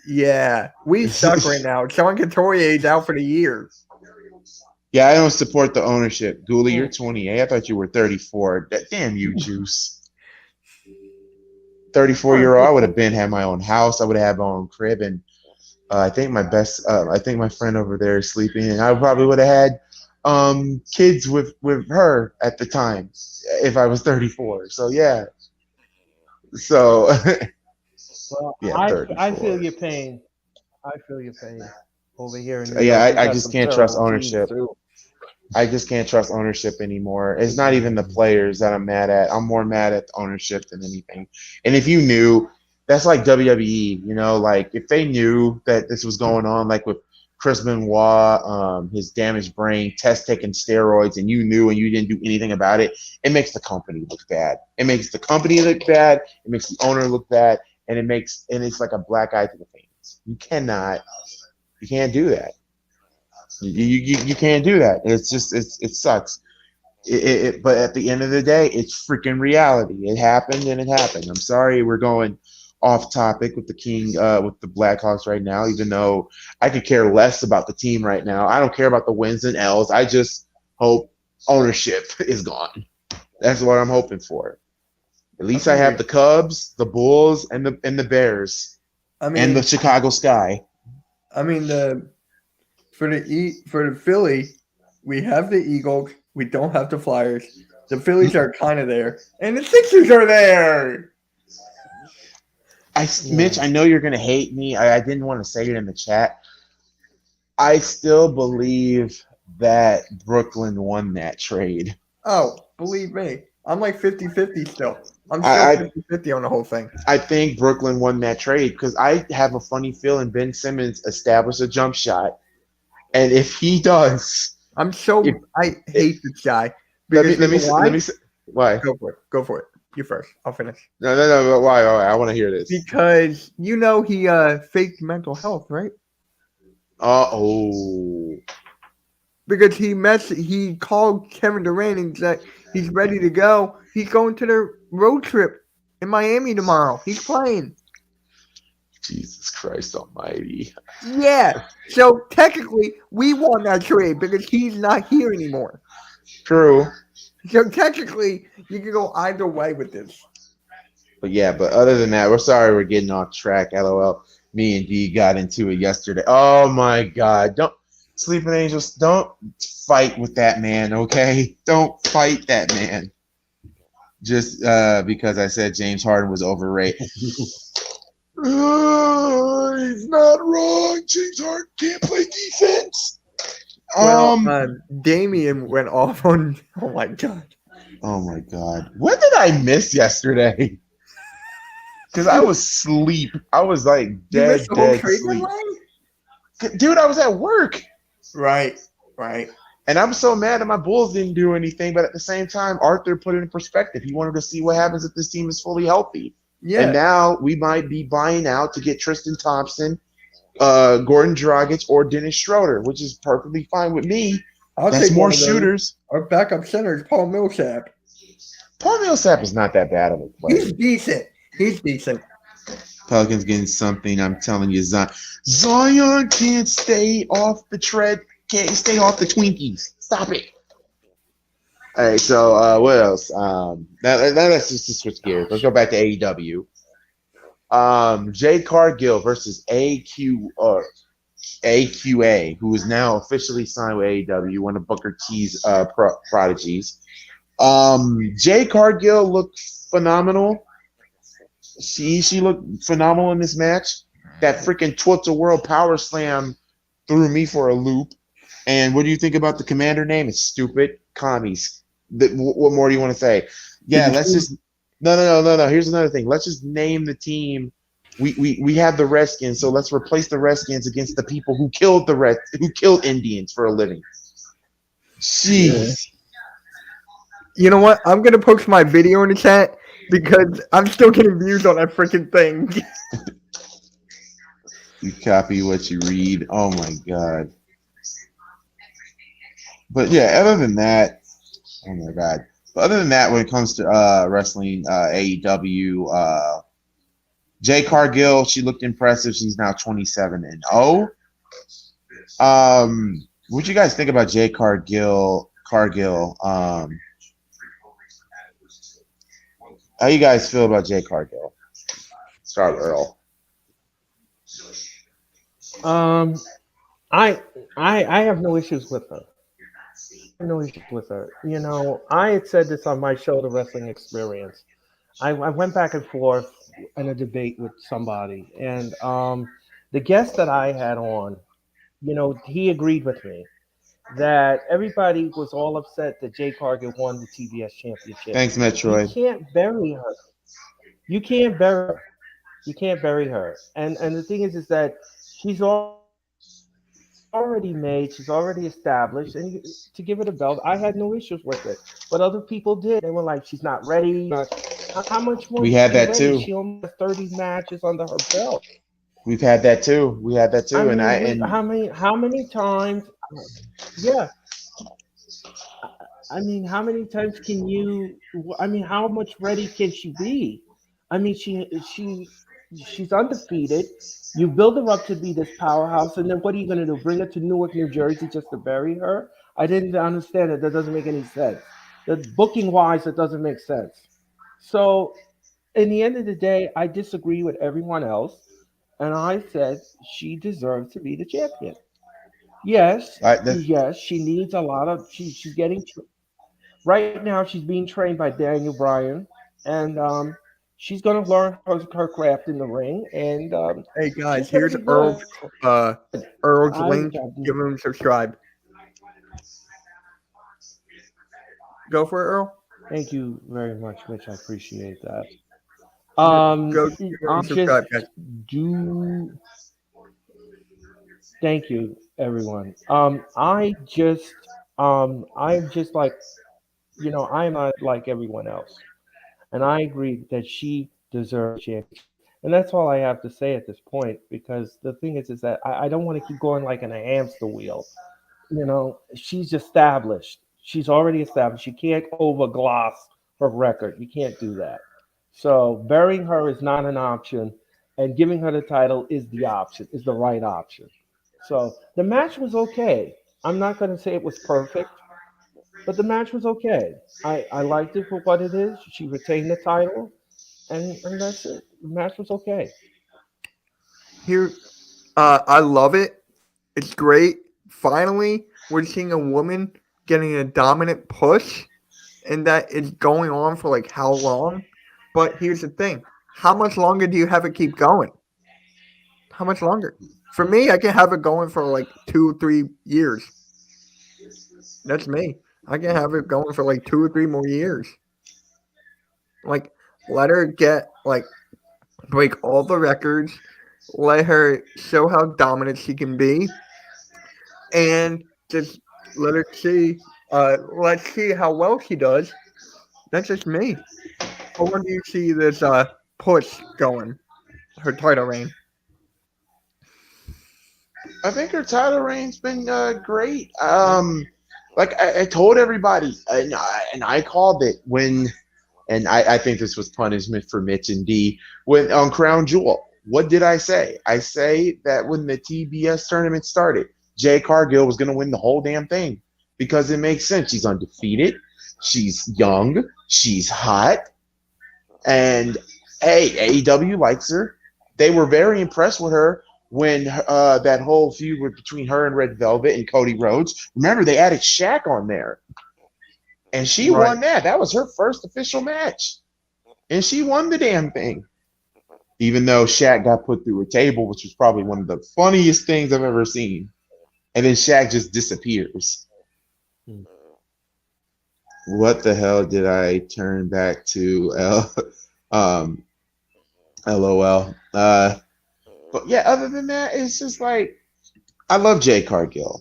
Yeah, we suck right now. Sean Couturier's out for the year. Yeah, I don't support the ownership. Ghoulie, you're 28. I thought you were 34. Damn you, Juice. 34-year-old, I would have had my own house. I would have had my own crib, and I think my friend over there is sleeping, and I probably would have had kids with her at the time if I was 34. So yeah. So well, yeah, I feel your pain. I feel your pain over here. I just can't trust ownership. I just can't trust ownership anymore. It's not even the players that I'm mad at. I'm more mad at the ownership than anything. And if you knew, that's like WWE, like if they knew that this was going on, like with Chris Benoit, his damaged brain, taking steroids, and you knew and you didn't do anything about it, it makes the company look bad. It makes the company look bad. It makes the owner look bad. And it's like a black eye to the fans. You can't do that. You can't do that. It's just it sucks. But at the end of the day, it's freaking reality. It happened and it happened. I'm sorry we're going off topic with the with the Blackhawks right now, even though I could care less about the team right now. I don't care about the wins and L's. I just hope ownership is gone. That's what I'm hoping for. At least I have the Cubs, the Bulls, and the Bears, and the Chicago Sky. I mean, for the Philly, we have the Eagles. We don't have the Flyers. The Phillies are kind of there, and the Sixers are there. Mitch, I know you're gonna hate me. I didn't want to say it in the chat. I still believe that Brooklyn won that trade. Oh, believe me. I'm like 50-50 still. I'm still 50-50 on the whole thing. I think Brooklyn won that trade because I have a funny feeling Ben Simmons established a jump shot. And if he does, I hate this guy. Let me say why. Go for it. You first. I'll finish. No. But why? I want to hear this. Because he faked mental health, right? Oh. Because he called Kevin Durant and said he's ready to go. He's going to the road trip in Miami tomorrow. He's playing. Jesus Christ Almighty. Yeah. So technically, we won that trade because he's not here anymore. True. So technically, you can go either way with this. But other than that, we're sorry we're getting off track. LOL. Me and D got into it yesterday. Oh my God. Sleeping Angels, don't fight with that man, okay? Don't fight that man. Just because I said James Harden was overrated. He's not wrong. James Harden can't play defense. Damian went off on. Oh my God. Oh my God. What did I miss yesterday? Because I was asleep. I was like dead sleep. Dude, I was at work. Right. And I'm so mad that my Bulls didn't do anything, but at the same time, Arthur put it in perspective. He wanted to see what happens if this team is fully healthy. Yeah. And now we might be buying out to get Tristan Thompson, Gordon Dragic, or Dennis Schroeder, which is perfectly fine with me. That's more shooters. Our backup center is Paul Millsap. Paul Millsap is not that bad of a player. He's decent. Pelicans getting something. I'm telling you, Zion can't stay off the tread. Can't stay off the Twinkies. Stop it. All right, so what else? Let's just switch gears. Let's go back to AEW. Jade Cargill versus AQA, who is now officially signed with AEW, one of Booker T's prodigies. Jade Cargill looked phenomenal. She looked phenomenal in this match. That freaking Twitter-World Power Slam threw me for a loop. And what do you think about the commander name? It's stupid. Commies. What more do you want to say? Yeah, let's just no. Here's another thing. Let's just name the team. We have the Redskins, so let's replace the Redskins against the people who killed Indians for a living. Jeez. You know what? I'm gonna post my video in the chat because I'm still getting views on that freaking thing. You copy what you read. Oh my God. But yeah, other than that, oh my God. But other than that, when it comes to wrestling, AEW, Jade Cargill, she looked impressive. She's now 27-0. What you guys think about Jade Cargill? How you guys feel about Jade Cargill? Start with Earl. I have no issues with her. You know, I had said this on my show, The Wrestling Experience. I went back and forth in a debate with somebody, and the guest that I had on, you know, he agreed with me that everybody was all upset that Jade Cargill won the TBS championship. Thanks, Metroid. You can't bury her. You can't bury her. And the thing is that she's already made, she's already established, and to give it a belt, I had no issues with it. But other people did. They were like, she's not ready. How much more? We had that too. She only has 30 matches under her belt. We've had that too. How many times? Yeah. I mean, how many times can you? I mean, how much ready can she be? I mean, she she's undefeated. You build her up to be this powerhouse, and then what are you going to do? Bring her to Newark, New Jersey, just to bury her? I didn't understand it. That doesn't make any sense. The booking wise, it doesn't make sense. So, in the end of the day, I disagree with everyone else, and I said she deserves to be the champion. Yes, Like the, yes, she needs a lot of. She's getting right now. She's being trained by Daniel Bryan, and she's going to learn her craft in the ring, and Hey she's guys, going to here's be good. Earl's I link. Give him subscribe. Go for it, Earl. thank you very much, Mitch. I appreciate that. Go give I him subscribe, just guys. do thank you, everyone. I'm just like I'm not like everyone else, and I agree that she deserves a championship, and that's all I have to say at this point. Because the thing is that I don't want to keep going like in a hamster wheel. She's established. She's already established. You can't overgloss her record. You can't do that. So burying her is not an option, and giving her the title is the option, is the right option. So the match was okay. I'm not going to say it was perfect, but the match was okay. I liked it for what it is. She retained the title, and that's it. The match was okay. Here, I love it. It's great. Finally, we're seeing a woman getting a dominant push, and that is going on for like how long? But here's the thing: how much longer do you have it keep going? How much longer? For me, I can have it going for like 2 or 3 years. That's me. I can have it going for like 2 or 3 more years. Like, let her get like break all the records. Let her show how dominant she can be, and just let her see. Let's see how well she does. That's just me. But when do you see this push going? Her title reign. I think her title reign's been great. Like I told everybody, and I called it when, and I think this was punishment for Mitch and D when on Crown Jewel. What did I say? I say that when the TBS tournament started, Jay Cargill was going to win the whole damn thing because it makes sense. She's undefeated. She's young. She's hot. And hey, AEW likes her. They were very impressed with her when that whole feud was between her and Red Velvet and Cody Rhodes. Remember, they added Shaq on there. And she Right. won that. That was her first official match. And she won the damn thing. Even though Shaq got put through a table, which was probably one of the funniest things I've ever seen. And then Shaq just disappears. What the hell did I turn back to? LOL. But yeah, other than that, it's just like I love Jay Cargill.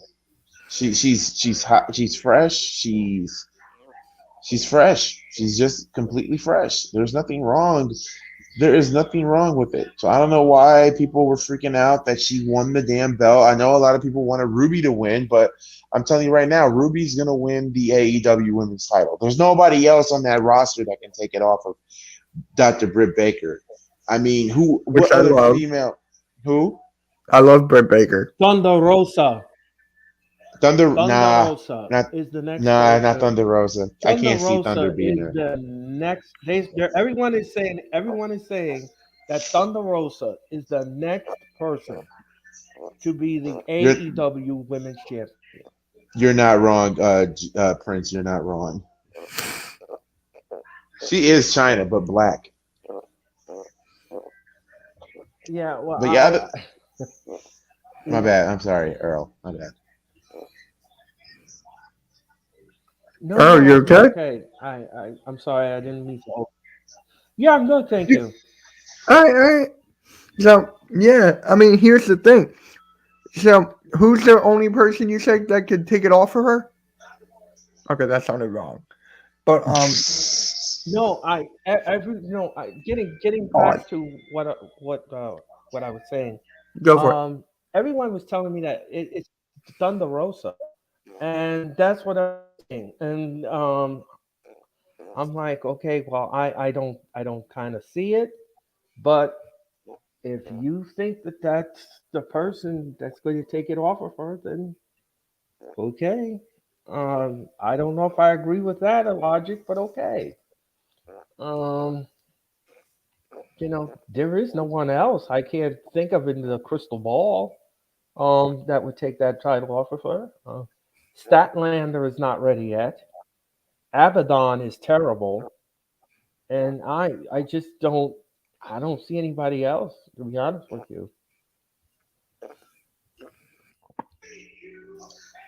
She's hot. She's fresh. She's fresh. She's just completely fresh. There's nothing wrong. There is nothing wrong with it. So I don't know why people were freaking out that she won the damn belt. I know a lot of people wanted Ruby to win, but I'm telling you right now, Ruby's gonna win the AEW Women's title. There's nobody else on that roster that can take it off of Dr. Britt Baker. I mean, Which what I other love. female? Who? I love Britt Baker. Thunder Rosa. Thunder? Thunder Nah, Rosa not is the next nah, not person. Thunder Rosa. I Thunder can't see Thunder Rosa being is there. the next. Everyone is saying that Thunder Rosa is the next person to be the You're AEW Women's Champion. you're not wrong, Prince. You're not wrong. She is China, but black. Yeah, well, But yeah, my bad. I'm sorry, Earl. My bad. no, Oh, you you're okay? okay. I'm sorry, I didn't mean to. Yeah, I'm good, thank you. All right. So yeah, I mean, here's the thing. So who's the only person you said that could take it off of her? Okay, that sounded wrong. But No, getting pause. back to what I was saying. Go for it. Everyone was telling me that it's Thunder Rosa, and that's what I'm saying. And I'm like, okay, well, I don't kind of see it, but if you think that that's the person that's going to take it off of her, then okay. I don't know if I agree with that logic, but okay. Um, there is no one else. I can't think of in the crystal ball that would take that title off of her. Statlander is not ready yet. Abaddon is terrible, and I just don't see anybody else, to be honest with you.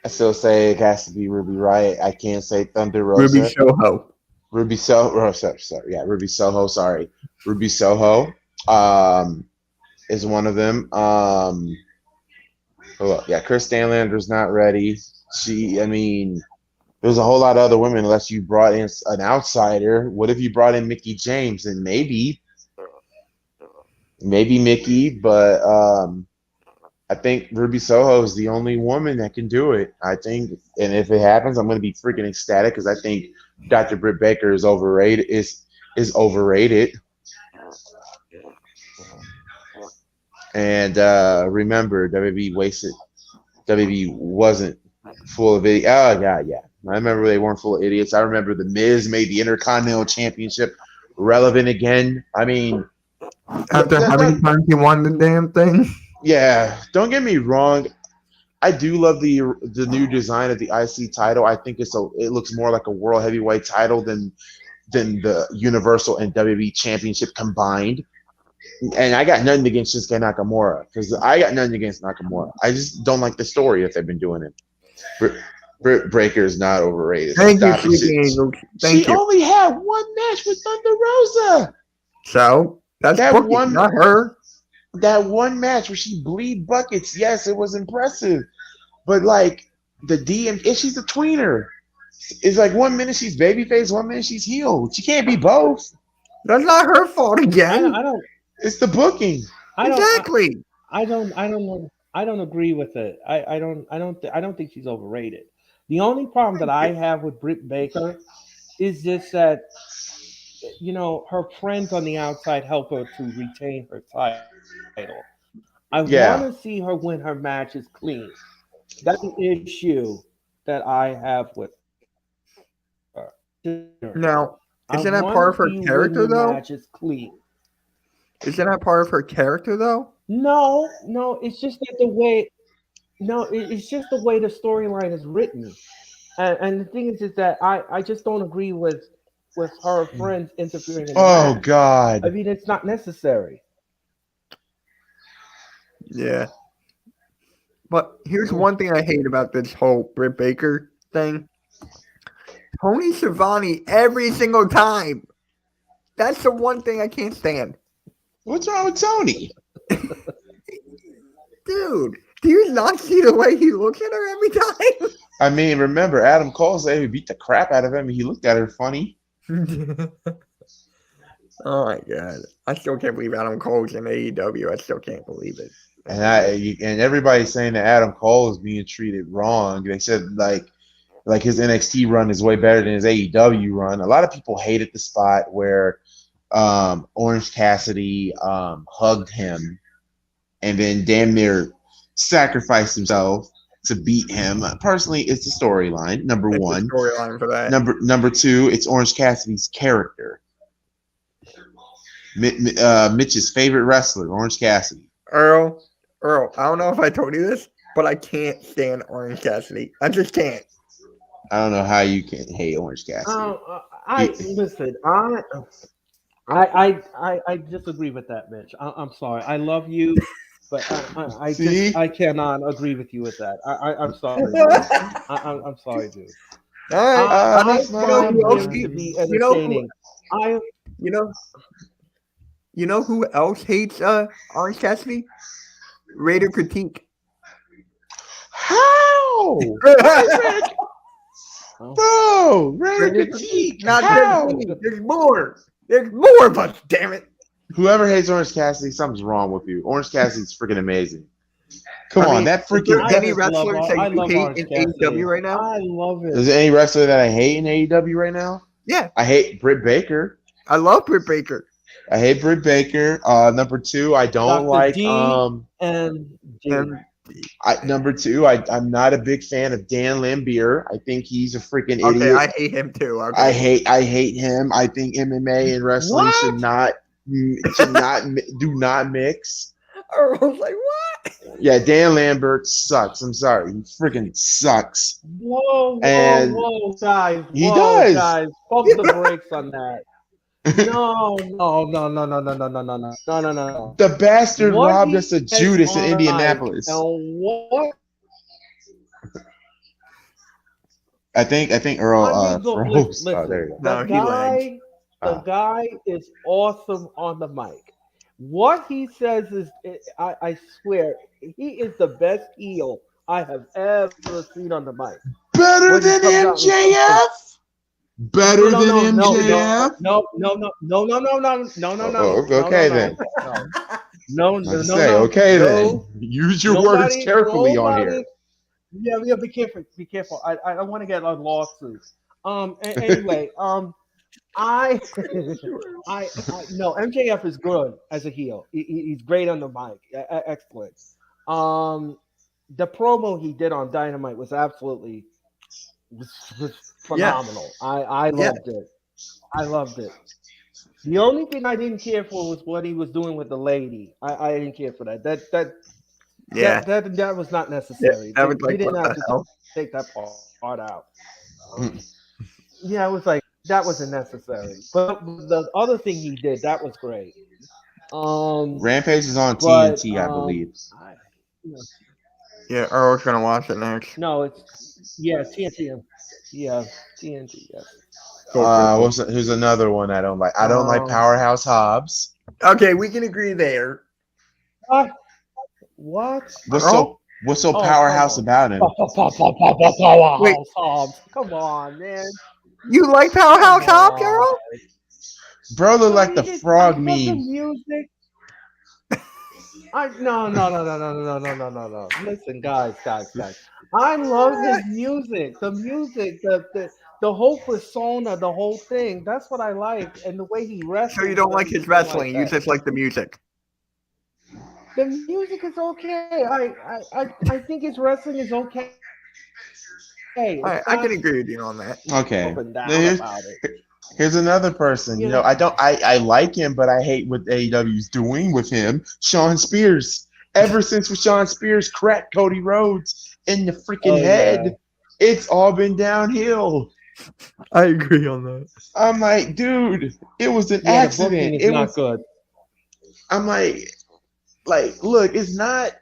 I still say it has to be Ruby Riott. I can't say Thunder Ruby Rosa. Soho. Ruby Soho. Sorry. Yeah, Ruby Soho. Sorry. Ruby Soho is one of them. Chris Stanlander's not ready. There's a whole lot of other women unless you brought in an outsider. What if you brought in Mickie James? And maybe Mickie, but I think Ruby Soho is the only woman that can do it. I think, and if it happens, I'm going to be freaking ecstatic because I think Dr. Britt Baker is overrated. Is overrated. And remember, WB wasn't full of idiots. Oh, yeah. I remember they weren't full of idiots. I remember The Miz made the Intercontinental Championship relevant again. I mean, after how many times he won the damn thing? Yeah, don't get me wrong. I do love the new design of the IC title. I think it looks more like a world heavyweight title than the Universal and WWE Championship combined. And I got nothing against Shinsuke Nakamura because I got nothing against Nakamura. I just don't like the story if they've been doing it. Britt Baker is not overrated. Thank you. She only had one match with Thunder Rosa. So that's that one, not her. That one match where she bleed buckets, yes, it was impressive. But like the she's a tweener. It's like 1 minute she's babyface, 1 minute she's heel. She can't be both. That's not her fault again. I don't. It's the booking. Exactly. I don't agree with it. I don't think she's overrated. The only problem that I have with Britt Baker is just that her friends on the outside help her to retain her title. I want to see her win her matches clean. That's an issue that I have with her. Now, isn't that part of her character though? Matches clean. Isn't that part of her character though? No, it's just that the way. No, it's just the way the storyline is written, and the thing is that I just don't agree with her friends interfering in the match. God! I mean, it's not necessary. Yeah, but here's one thing I hate about this whole Britt Baker thing: Tony Schiavone every single time. That's the one thing I can't stand. What's wrong with Tony? Dude, do you not see the way he looks at her every time? I mean, remember, Adam Cole said he beat the crap out of him. He looked at her funny. Oh, my God. I still can't believe Adam Cole's in AEW. I still can't believe it. And everybody's saying that Adam Cole is being treated wrong. They said, like his NXT run is way better than his AEW run. A lot of people hated the spot where Orange Cassidy hugged him and then damn near sacrificed himself to beat him. Personally, it's the storyline. Number one, storyline for that. Number two, it's Orange Cassidy's character. Mitch's favorite wrestler, Orange Cassidy. Earl, I don't know if I told you this, but I can't stand Orange Cassidy. I just can't. I don't know how you can hate Orange Cassidy. I disagree with that, Mitch. I'm sorry. I love you, but I cannot agree with you with that. I'm sorry. I'm sorry, dude. All right. To be entertaining. You know who else hates Orange Cassidy? Raider Critique. How? Bro, Raider Critique. How? There's more. There's more of us, damn it. Whoever hates Orange Cassidy, something's wrong with you. Orange Cassidy's freaking amazing. Come on, that freaking. Is there any wrestlers that you hate in AEW right now? I love it. Is there any wrestler that I hate in AEW right now? Yeah. I hate Britt Baker. I love Britt Baker. I hate Britt Baker. Number 2, I don't Dr. like D and G. number 2, I'm not a big fan of Dan Lambier. I think he's a freaking Okay, idiot. I hate him too. Okay. I hate him. I think MMA and wrestling What? should not do not mix. I was like, what? Yeah, Dan Lambert sucks. I'm sorry. He freaking sucks. Whoa, And guys. he Whoa, does. guys. Pump the brakes on that. No. The bastard What robbed he us of has Judas in on Indianapolis. Mike, and what? I think Earl I mean, look, froze. listen, Oh, there you go. No, he lagged. The guy is awesome on the mic. What he says is, I swear, he is the best heel I have ever seen on the mic. Better When he than comes out with MJF? Better than MJF? No. Okay, then. Okay, then. Use your words carefully on here. Yeah, be careful. Be careful. I don't want to get a lawsuit. Anyway, I no, MJF is good as a heel. He's great on the mic. Excellent. The promo he did on Dynamite was absolutely was phenomenal. I loved it. I loved it. The only thing I didn't care for was what he was doing with the lady. I didn't care for that. That was not necessary. Yeah, He didn't have to take that part out. Yeah, it was like that wasn't necessary. But the other thing he did, that was great. Rampage is on TNT, I believe. Yeah, Earl's gonna watch it next. No, it's TNT. Yeah, TNT. Yeah. Who's another one I don't like? I don't like Powerhouse Hobbs. Okay, we can agree there. What? What's so powerhouse about him? Wait, come on, man. You like Powerhouse Hobbs, Earl? Bro, look like the frog The meme. music. No. Listen, guys. I love his music. The music, the whole persona, the whole thing. That's what I like, and the way he wrestles. So you don't like his wrestling? You just like the music. The music is okay. I think his wrestling is okay. Hey, I can agree with you on that. Okay. Up and down about it. Here's another person. I like him, but I hate what AEW's doing with him. Sean Spears. Ever since Sean Spears cracked Cody Rhodes in the freaking head, it's all been downhill. I agree on that. I'm like, dude, it was an accident. It was not good. I'm like, look, it's not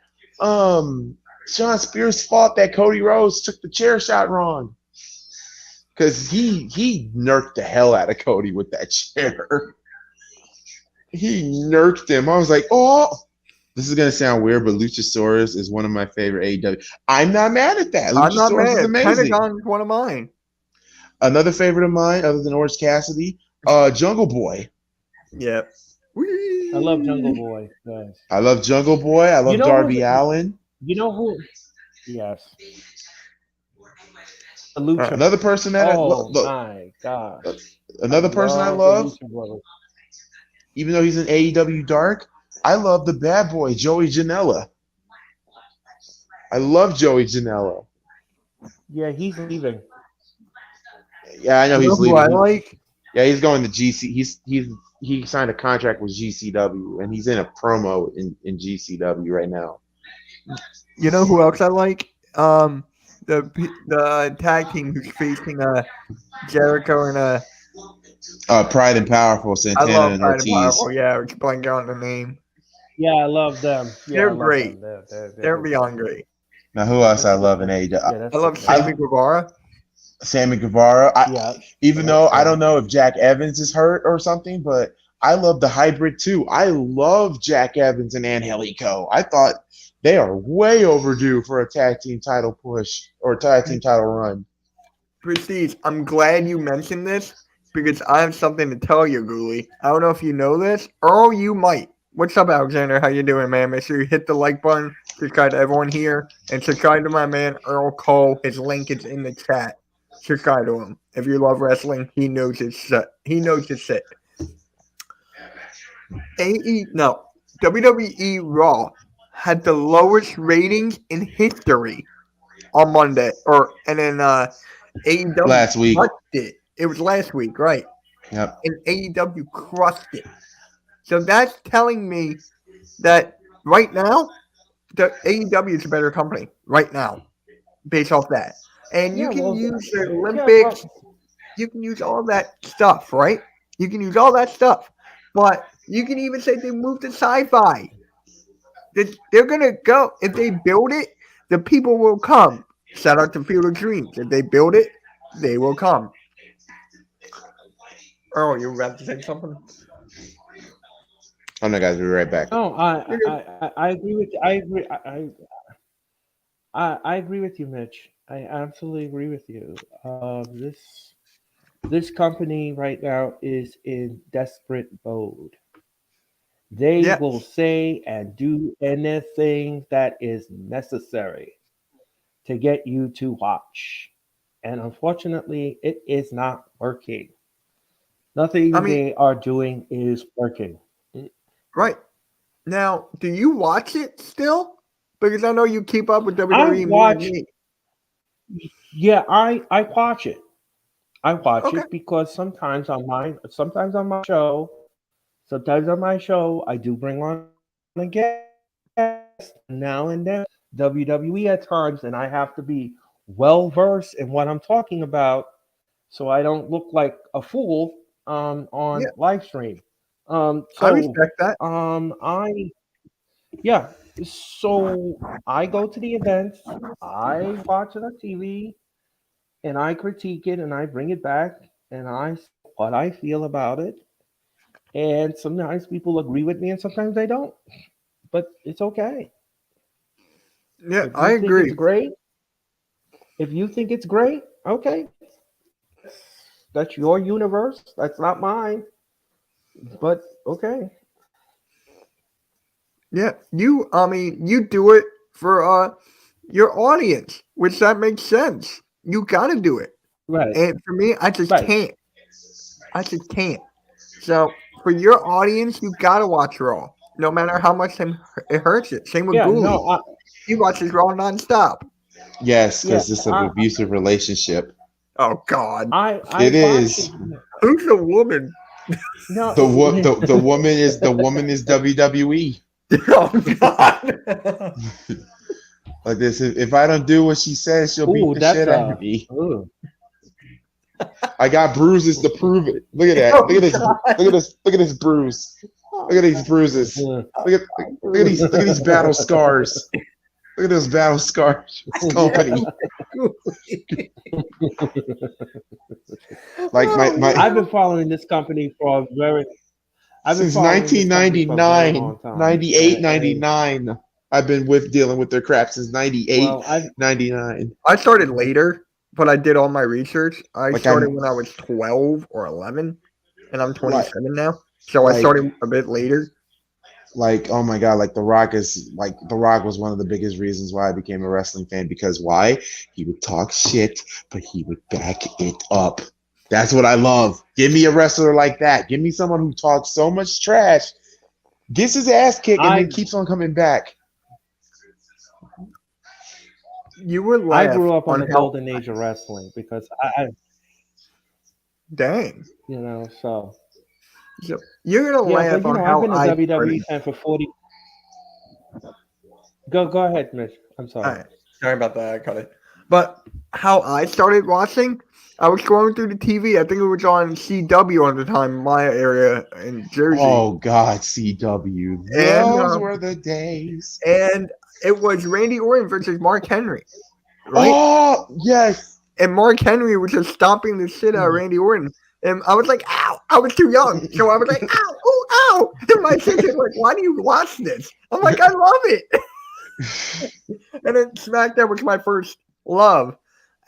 Sean Spears' fault that Cody Rhodes took the chair shot wrong. Because he nerked the hell out of Cody with that chair. He nerked him. I was like, oh, this is going to sound weird, but Luchasaurus is one of my favorite AEW. I'm not mad at that. I'm not Luchasaurus mad. is amazing. Pentagon's one of mine. Another favorite of mine, other than Orange Cassidy, Jungle Boy. Yep. I love Jungle Boy. Yes. I love Jungle Boy. I love Darby Allin. You know who? Yes. Lucha. Another person that my God. Another person I love, even though he's in AEW Dark, I love the bad boy, Joey Janela. I love Joey Janela. Yeah, he's leaving. Yeah, I know he's leaving. I like. Yeah, he's going to GC. He signed a contract with GCW, and he's in a promo in GCW right now. You know who else I like? The tag team who's facing Jericho and Pride and Powerful, Santana and Ortiz. Yeah, we're blanking on the name. Yeah, I love them. Yeah, they're great. They're beyond great. Now, who else I love in AEW? I love Sammy Guevara. Sammy Guevara. Even though I don't know if Jack Evans is hurt or something, but I love the hybrid too. I love Jack Evans and Angelico. I thought they are way overdue for a tag team title push or a tag team title run. Prestige, I'm glad you mentioned this because I have something to tell you, Ghoulie. I don't know if you know this. Earl, you might. What's up, Alexander? How you doing, man? Make sure you hit the like button. Subscribe to everyone here. And subscribe to my man, Earl Cole. His link is in the chat. Subscribe to him. If you love wrestling, he knows his shit. WWE Raw had the lowest ratings in history on Monday, and then AEW Last week. crushed it. It was last week, right? Yep. And AEW crushed it. So that's telling me that right now, the AEW is a better company right now, based off that. And you can use the Olympics, you can use all that stuff, right? You can use all that stuff. But you can even say they moved to sci-fi. They're going to go. If they build it, the people will come. Shout out to Field of Dreams. If they build it, they will come. Oh, you were about to say something? Oh no, guys, we'll be right back. No, I agree with you. I agree with you, Mitch. I absolutely agree with you. This company right now is in desperate mode. They will say and do anything that is necessary to get you to watch. And unfortunately, it is not working. Nothing they are doing is working. Right. Now, do you watch it still? Because I know you keep up with WWE more than me. Yeah, I watch it. I watch it because sometimes on my show, I do bring on a guest now and then, WWE at times, and I have to be well versed in what I'm talking about, so I don't look like a fool on live stream. So I respect that. So I go to the events, I watch it on TV, and I critique it, and I bring it back, and I say what I feel about it. And sometimes people agree with me, and sometimes they don't. But it's okay. Yeah, I agree. It's great. If you think it's great, okay. That's your universe. That's not mine. But okay. Yeah, you do it for your audience, which that makes sense. You got to do it. Right. And for me, I just can't. I just can't. So for your audience, you got to watch Raw, no matter how much it hurts it. Same with Goolie. He watches Raw nonstop. Yes, because it's an abusive relationship. Oh God, it is. Who's the woman? No, the woman is WWE. Oh God. Like this, if I don't do what she says, she'll beat the shit out of me. I got bruises to prove it. Look at that. Look at this. Look at this. Look at this bruise. Look at these bruises. Look at these battle scars. Look at those battle scars. This company. Like my I've been following this company for since 1999, 98, 99. I've been dealing with their crap since 98, 99. I started later, but I did all my research. I started when I was 12 or 11, and I'm 27 now. So I started a bit later. Like, oh my God, like The Rock was one of the biggest reasons why I became a wrestling fan, because why? He would talk shit, but he would back it up. That's what I love. Give me a wrestler like that. Give me someone who talks so much trash, gets his ass kicked, and then keeps on coming back. I grew up on the golden age of wrestling because dang. So you're gonna laugh on how I've been a WWE fan for 40. Go ahead, Mitch. I'm sorry. All right. Sorry about that. I cut it. But how I started watching, I was scrolling through the TV. I think it was on CW at the time in my area in Jersey. Oh God, CW. Those were the days. And it was Randy Orton versus Mark Henry. Right? Oh yes. And Mark Henry was just stomping the shit out of Randy Orton. And I was like, ow. I was too young. So I was like, ow, oh, ow. And my sister's like, why do you watch this? I'm like, I love it. And then SmackDown was my first love.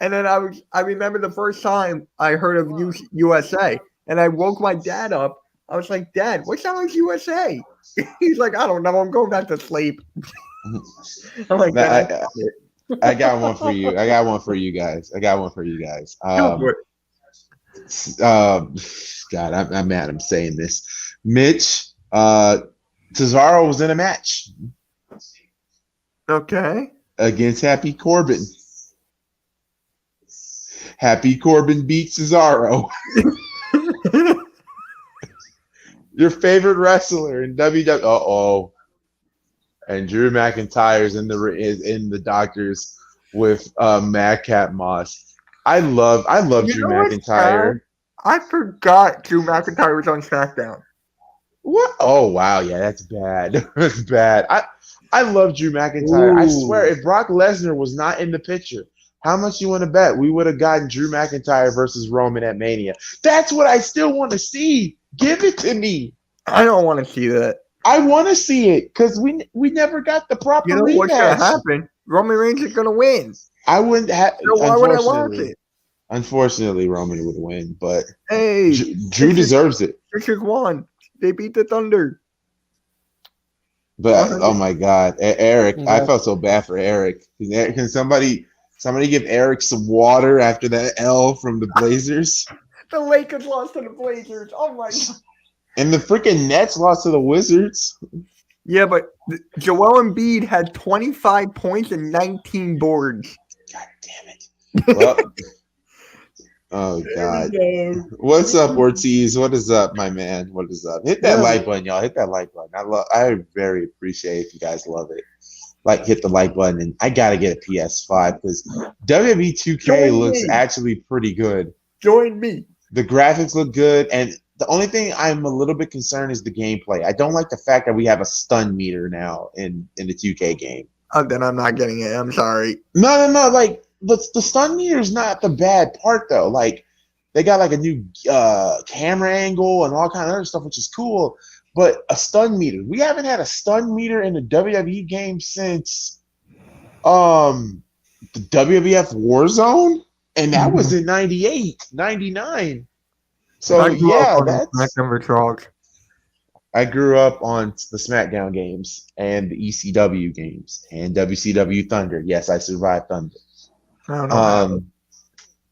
And then I remember the first time I heard of USA. And I woke my dad up. I was like, Dad, what song is USA? He's like, I don't know. I'm going back to sleep. I'm like, I got one for you. I got one for you guys. God, I'm mad I'm saying this. Mitch, Cesaro was in a match Okay. against Happy Corbin. Happy Corbin beat Cesaro. Your favorite wrestler in WWE. Uh-oh. And Drew McIntyre's is in the doctors with Madcap Moss. I love Drew McIntyre. I forgot Drew McIntyre was on SmackDown. What? Oh wow, yeah, that's bad. That's bad. I love Drew McIntyre. I swear, if Brock Lesnar was not in the picture, how much you want to bet we would have gotten Drew McIntyre versus Roman at Mania? That's what I still want to see. Give it to me. I don't want to see that. I want to see it because we never got the proper rematch. What's going to happen? Roman Reigns is going to win. I wouldn't have. So why would I watch it? Unfortunately, Roman would win, but hey, Drew deserves it. Richard won. They beat the Thunder. But oh my God, Eric! Yeah. I felt so bad for Eric. Can somebody give Eric some water after that L from the Blazers? The Lakers lost to the Blazers. Oh my God! And the freaking Nets lost to the Wizards. Yeah, but Joel Embiid had 25 points and 19 boards. God damn it! Well, oh God! What's up, Ortiz? What is up, my man? What is up? Hit that like button, y'all. Hit that like button. I very appreciate if you guys love it. Like, hit the like button, and I gotta get a PS5 because WWE 2K looks actually pretty good. Join me. The graphics look good, and the only thing I'm a little bit concerned is the gameplay. I don't like the fact that we have a stun meter now in the 2K game. Then I'm not getting it. I'm sorry. No. Like, the stun meter is not the bad part, though. Like, they got, like, a new camera angle and all kind of other stuff, which is cool. But a stun meter. We haven't had a stun meter in the WWE game since the WWF Warzone, and that was in 98, 99. So, yeah, that's... I grew up on the SmackDown games and the ECW games and WCW Thunder. Yes, I survived Thunder. I don't know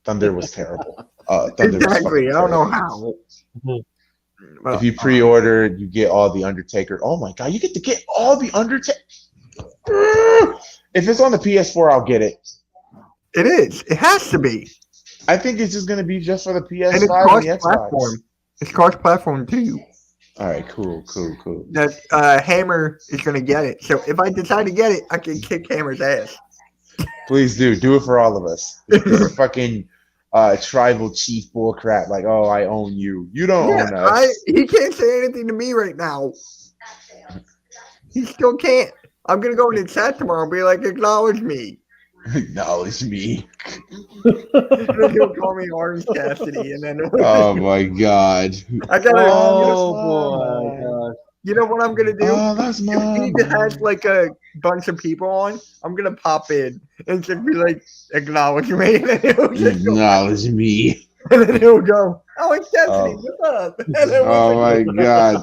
Thunder was terrible. Exactly. I don't know how. If you pre-order, you get all the Undertaker. Oh, my God. You get to get all the Undertaker. If it's on the PS4, I'll get it. It is. It has to be. I think it's just going to be just for the PS5 and the Xbox. Platform. It's cross-platform, too. All right, cool. That Hammer is going to get it. So if I decide to get it, I can kick Hammer's ass. Please do. Do it for all of us. It's a fucking tribal chief bullcrap. Like, oh, I own you. You don't own us. He can't say anything to me right now. He still can't. I'm going to go in the chat tomorrow and be like, acknowledge me. Acknowledge me. He'll call me Orange Cassidy, and then oh my God! I gotta. Oh boy! You know what I'm gonna do? Oh, that's if he has like a bunch of people on, I'm gonna pop in and just be like, "Acknowledge me," and then acknowledge me, and then he'll go, "Orange Cassidy, what's up?" Oh my God!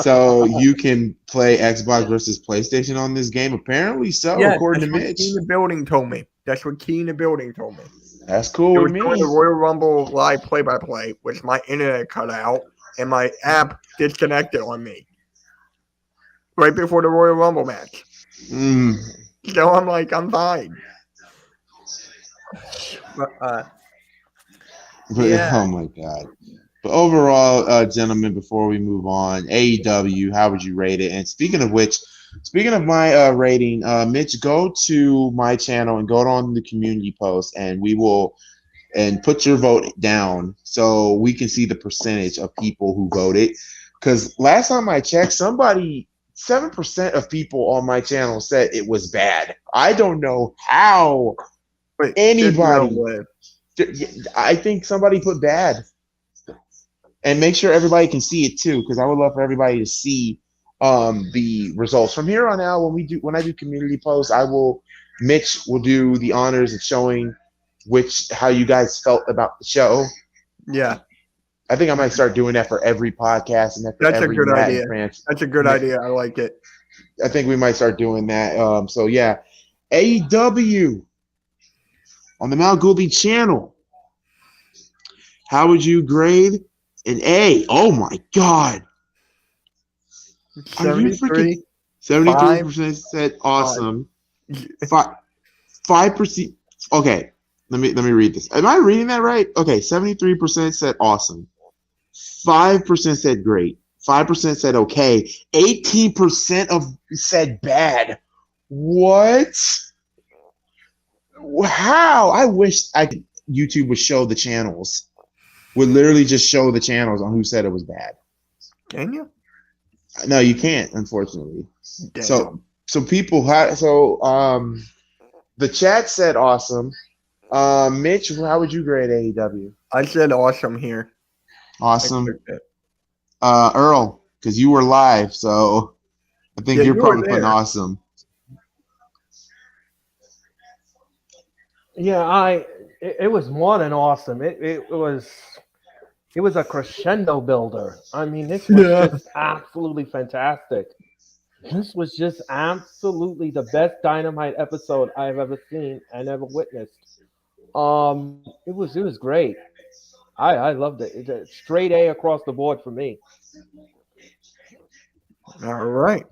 So you can play Xbox versus PlayStation on this game? Apparently so, according to Mitch. Key in the building told me. That's what Key in the building told me. That's cool with me. The Royal Rumble live play-by-play, which my internet cut out and my app disconnected on me right before the Royal Rumble match. So I'm like, I'm fine. But, oh my God. But overall, gentlemen, before we move on, AEW, how would you rate it? And speaking of which, speaking of my rating, Mitch, go to my channel and go on the community post, and we will put your vote down so we can see the percentage of people who voted. Because last time I checked, 7% of people on my channel said it was bad. I don't know how anybody. I think somebody put bad. And make sure everybody can see it too, because I would love for everybody to see the results. From here on out, when I do community posts, Mitch will do the honors of showing how you guys felt about the show. Yeah. I think I might start doing that for every podcast and that's a good idea. That's a good idea. I like it. I think we might start doing that. So yeah, AEW on the MalcGoolie channel. How would you grade an A? Oh my God. Are you freaking 73, 73% said awesome. 5%. Okay, let me read this. Am I reading that right? Okay, 73% said awesome. 5% said great. 5% said okay. 18% said bad. What? How? I wish YouTube would show the channels. Would literally just show the channels on who said it was bad. Can you? No, you can't, unfortunately. Damn. So people the chat said awesome. Mitch, how would you grade AEW? I said awesome here. Awesome. Earl, because you were live, so I think you're probably putting awesome. Yeah, it was more than awesome. It was a crescendo builder. I mean, this was just absolutely fantastic. This was just absolutely the best Dynamite episode I've ever seen and ever witnessed. It was great. I loved it. It's a straight A across the board for me. All right.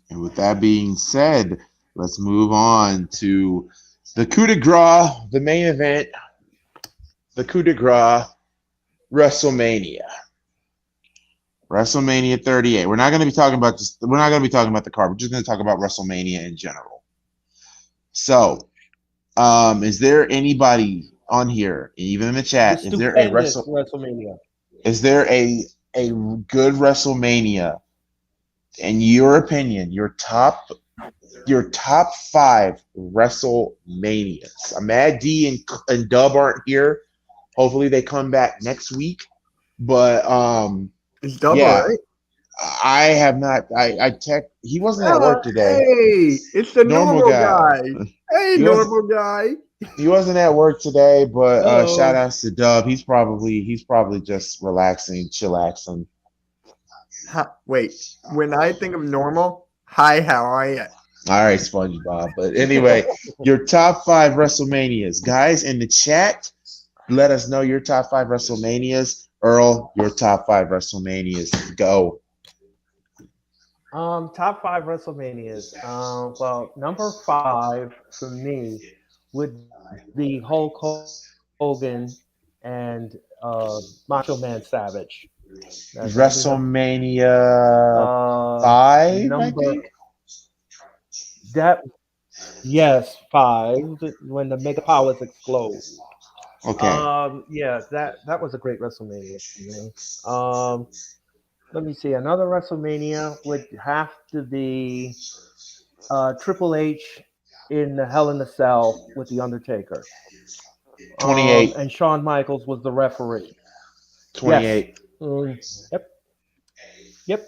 And with that being said, let's move on to the coup de grace, the main event, the coup de grace, WrestleMania. WrestleMania 38. We're not going to be talking about this. We're not going to be talking about the card. We're just going to talk about WrestleMania in general. So, is there anybody on here, even in the chat? Is there a WrestleMania? Is there a good WrestleMania? In your opinion, your top 5 WrestleManias. Mad D and Dub aren't here. Hopefully they come back next week. But Is Dub all right? I have not. He wasn't at work today. Hey, it's the normal guy. Hey, normal guy. He wasn't at work today, but shout outs to Dub. He's probably just relaxing, chillaxing. Wait, when I think of normal, hi, how are you? All right, SpongeBob. But anyway, your top 5 WrestleManias. Guys, in the chat, let us know your top 5 WrestleManias. Earl, your top 5 WrestleManias. Go. Top 5 WrestleManias. Well, number 5 for me would be Hulk Hogan and Macho Man Savage. WrestleMania 5, I think. Yes, 5, when the Mega Powers explode. Okay. That was a great WrestleMania for me. Let me see. Another WrestleMania would have to be Triple H in the Hell in a Cell with The Undertaker. 28. And Shawn Michaels was the referee. 28. Yes. Yep.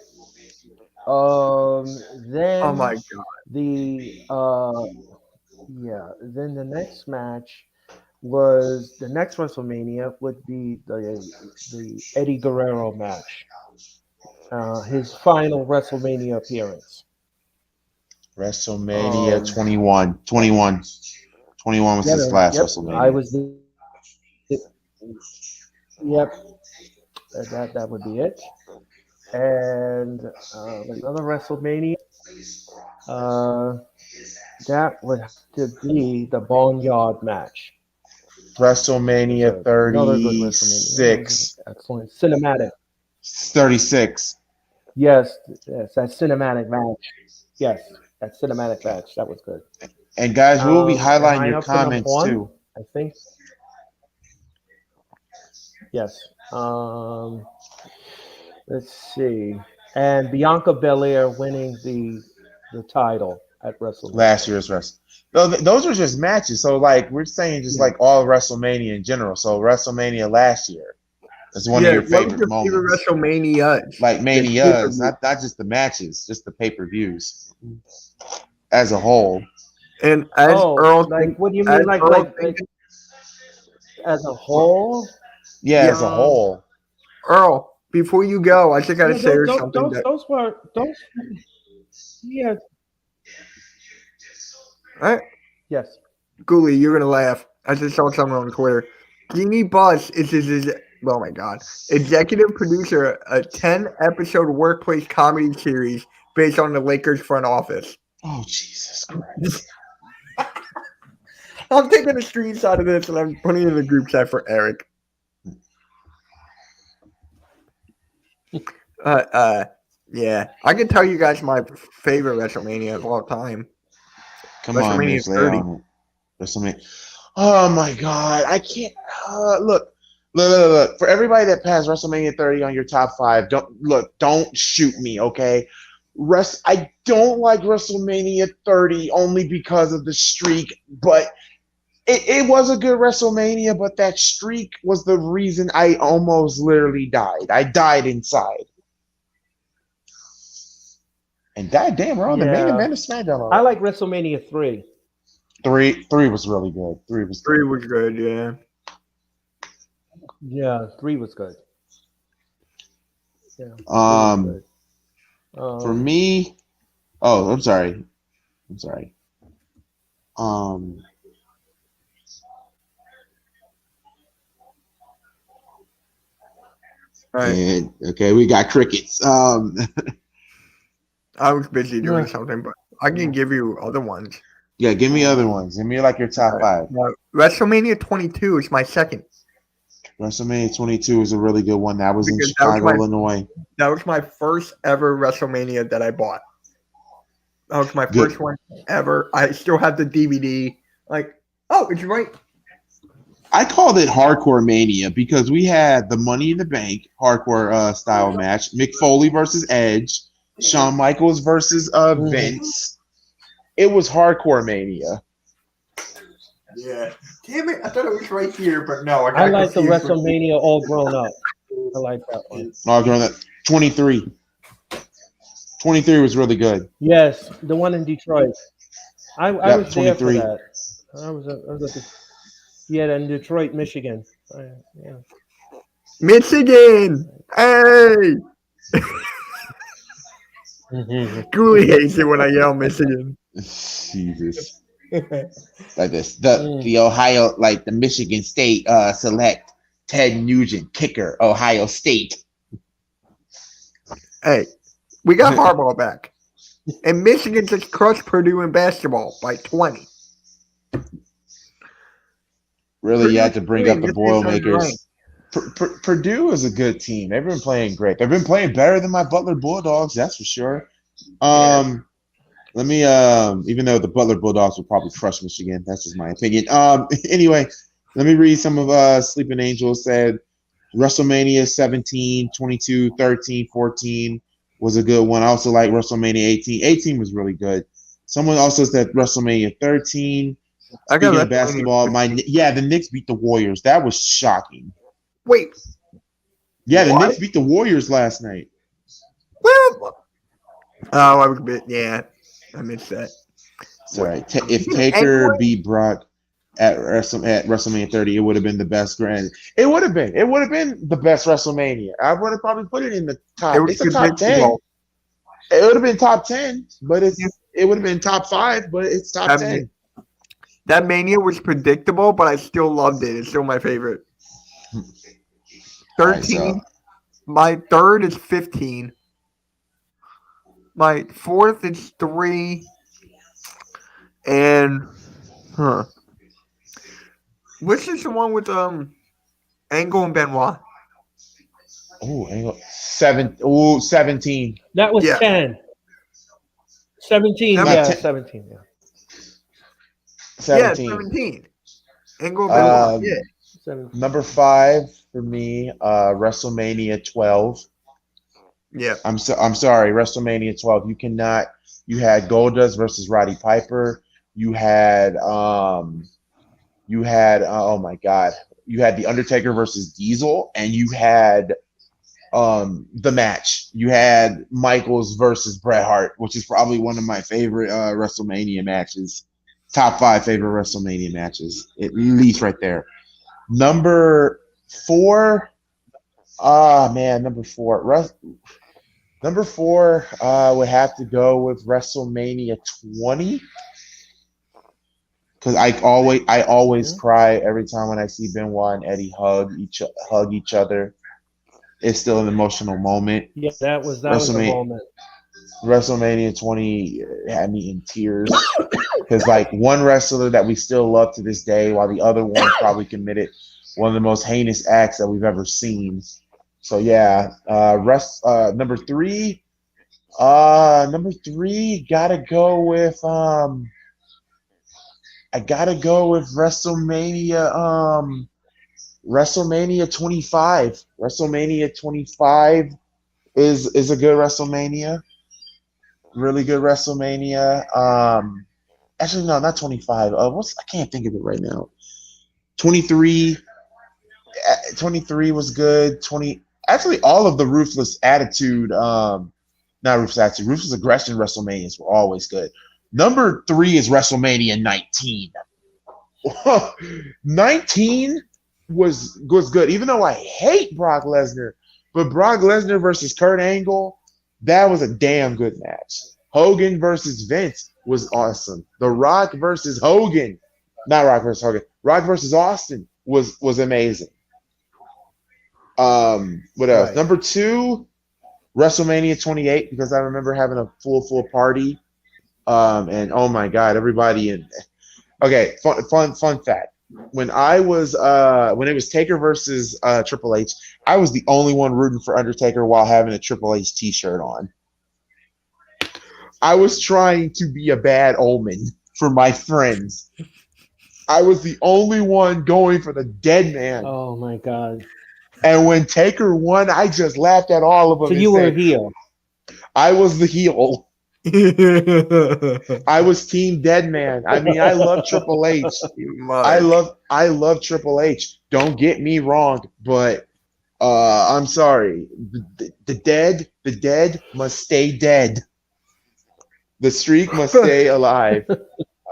Then oh my god. Then the next match was the next WrestleMania would be the Eddie Guerrero match. His final WrestleMania appearance. WrestleMania 21. 21 was his last WrestleMania. I was Yep. That would be it. And another WrestleMania. That would have to be the Boneyard match. WrestleMania 36. Excellent. Cinematic. 36. Yes, that cinematic match. Yes, that cinematic match. That was good. And guys, we'll be highlighting your comments too. I think. Yes. Let's see. And Bianca Belair winning the title at WrestleMania. Last year's Wrestle. Those are just matches. So like we're saying just like all WrestleMania in general. So WrestleMania last year. That's one of your favorite moments. WrestleMania. Like manias, not just the matches, just the pay-per-views as a whole. And as Earl, like what do you mean, like as a whole? Yeah, as a whole. Earl, before you go, I think I gotta say something. Those were. Yeah. All right. Yes. Goolie, you're gonna laugh. I just saw something on Twitter. Genie Bus is his Oh my God. Executive producer, a 10-episode workplace comedy series based on the Lakers front office. Oh, Jesus Christ. I'm taking a screenshot of this and I'm putting it in the group chat for Eric. Yeah. I can tell you guys my favorite WrestleMania of all time. Come on, WrestleMania Mitch, lay 30. on it. WrestleMania. Oh, my God. I can't. Look. For everybody that passed WrestleMania 30 on your top 5, don't shoot me, okay? I don't like WrestleMania 30 only because of the streak, but it was a good WrestleMania, but that streak was the reason I almost literally died. I died inside. And goddamn, we're on the main event of SmackDown. I like WrestleMania 3. 3 was really good. 3 was good. 3 was good, yeah. Yeah, 3 was good. Yeah. For me, I'm sorry. Right. And, okay, we got crickets. I was busy doing something, but I can give you other ones. Yeah, give me other ones. Give me like your top 5. WrestleMania 22 is my second. WrestleMania 22 is a really good one. That was in Because Chicago, Illinois. That was my first ever WrestleMania that I bought. That was my first one ever. I still have the DVD. Like, oh, it's right. I called it Hardcore Mania because we had the Money in the Bank hardcore style match. Mick Foley versus Edge. Shawn Michaels versus Vince. It was Hardcore Mania. Yeah. Damn it. I thought it was right here, but no. I like the WrestleMania All Grown Up. I like that one. All Grown Up. 23. 23 was really good. Yes, the one in Detroit. I was 23. there for that. I was at the, in Detroit, Michigan. Yeah. Michigan! Hey! Goolie hates it when I yell Michigan. Jesus. Like this. The Ohio, like the Michigan State select Ted Nugent, kicker, Ohio State. Hey, we got Harbaugh back. And Michigan just crushed Purdue in basketball by 20. Really, Purdue you had to bring up the Boilermakers. right. Purdue is a good team. They've been playing great. They've been playing better than my Butler Bulldogs, that's for sure. Let me even though the Butler Bulldogs will probably crush Michigan, that's just my opinion. Anyway, let me read some of Sleeping Angels said WrestleMania 17, 22, 13, 14 was a good one. I also like WrestleMania 18. 18 was really good. Someone also said WrestleMania 13. Speaking of basketball, the Knicks beat the Warriors. That was shocking. Wait. Yeah, the Knicks beat the Warriors last night. Well, I was a bit, I missed that. Sorry. If Taker beat Brock at WrestleMania 30, it would have been the best grand. It would have been the best WrestleMania. I would have probably put it in the top. It's a top 10. It would have been top 10, but it would have been top 5, but it's top 10. That Mania was predictable, but I still loved it. It's still my favorite. 13. Right, my third is 15. My fourth is 3. And which is the one with Angle and Benoit? Oh, Angle 17. That was 10. 17. That Yeah, 10. 17. Yeah. 17. Yeah, 17. Angle and Benoit. 17. Number 5 for me, WrestleMania 12. Yeah. I'm sorry, WrestleMania 12. You had Goldust versus Roddy Piper. You had oh my God. You had The Undertaker versus Diesel, and you had the match. You had Michaels versus Bret Hart, which is probably one of my favorite WrestleMania matches. Top 5 favorite WrestleMania matches, at least right there. Number 4. Number 4. Number 4 would have to go with WrestleMania 20. because I always cry every time when I see Benoit and Eddie hug each other. It's still an emotional moment. Yeah, that was the moment. WrestleMania 20 had me in tears because like one wrestler that we still love to this day, while the other one probably committed one of the most heinous acts that we've ever seen. So yeah, number three, gotta go with I gotta go with WrestleMania. WrestleMania 25. WrestleMania 25 is a good WrestleMania. Really good WrestleMania. Actually, no, not 25. I can't think of it right now. 23 was good. Actually, all of the Ruthless Attitude, not Ruthless Attitude, Ruthless Aggression WrestleManias were always good. Number 3 is WrestleMania 19. 19 was good, even though I hate Brock Lesnar. But Brock Lesnar versus Kurt Angle, that was a damn good match. Hogan versus Vince was awesome. The Rock versus Hogan, not Rock versus Hogan, Rock versus Austin was amazing. What else? Right. Number 2, WrestleMania 28, because I remember having a full party. And oh my God, everybody okay, fun fact. When it was Taker versus Triple H, I was the only one rooting for Undertaker while having a Triple H t-shirt on. I was trying to be a bad omen for my friends. I was the only one going for the dead man. Oh my God. And when Taker won, I just laughed at all of them. So you were a heel. I was the heel. I was Team Dead Man. I mean, I love Triple H. I love Triple H. Don't get me wrong, but I'm sorry. The dead must stay dead. The streak must stay alive.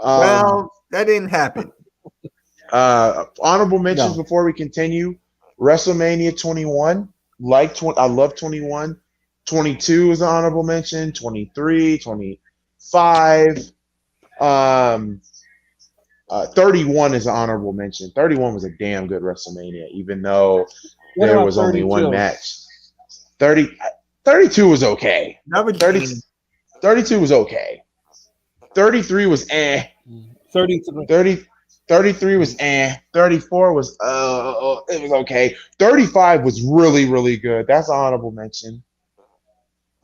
Well, that didn't happen. Honorable mentions before we continue. WrestleMania 21. I love 21. 22 is an honorable mention. 23, 25. 31 is an honorable mention. 31 was a damn good WrestleMania, even though there was only one match. 32 was okay. 32 was okay. 33 was eh. 33 was eh. 34 was it was okay. 35 was really, really good. That's an honorable mention.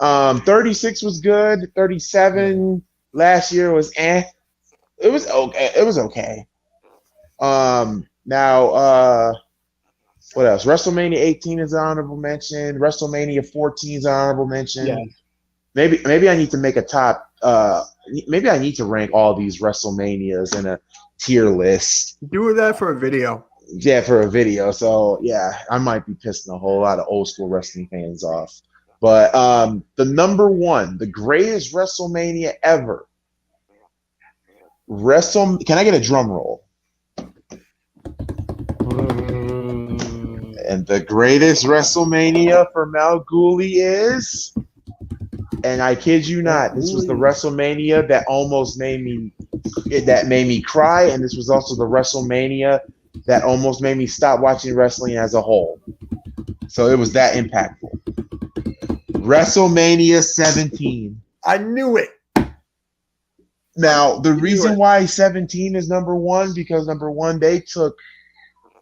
36 was good. 37 last year was eh. It was okay. It was okay. Now what else? WrestleMania 18 is an honorable mention. WrestleMania 14 is an honorable mention. Yeah. Maybe I need to make a top. Maybe I need to rank all these WrestleManias in a tier list. Do that for a video. Yeah, for a video. So yeah, I might be pissing a whole lot of old school wrestling fans off. But the number one, the greatest WrestleMania ever. Can I get a drum roll? And the greatest WrestleMania for MalcGoolie is, and I kid you not, this was the WrestleMania that almost made me cry, and this was also the WrestleMania that almost made me stop watching wrestling as a whole. So it was that impactful. WrestleMania 17. I knew it. Now, the reason why 17 is number one, because number one, they took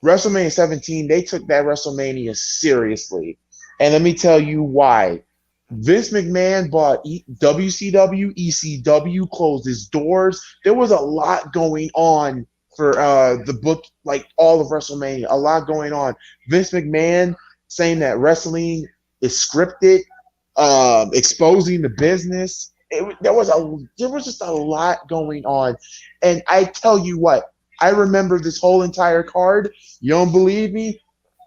WrestleMania 17, they took that WrestleMania seriously. And let me tell you why. Vince McMahon bought WCW, ECW, closed his doors. There was a lot going on for the book, like all of WrestleMania, a lot going on. Vince McMahon saying that wrestling is scripted, exposing the business. There was just a lot going on. And I tell you what, I remember this whole entire card. You don't believe me?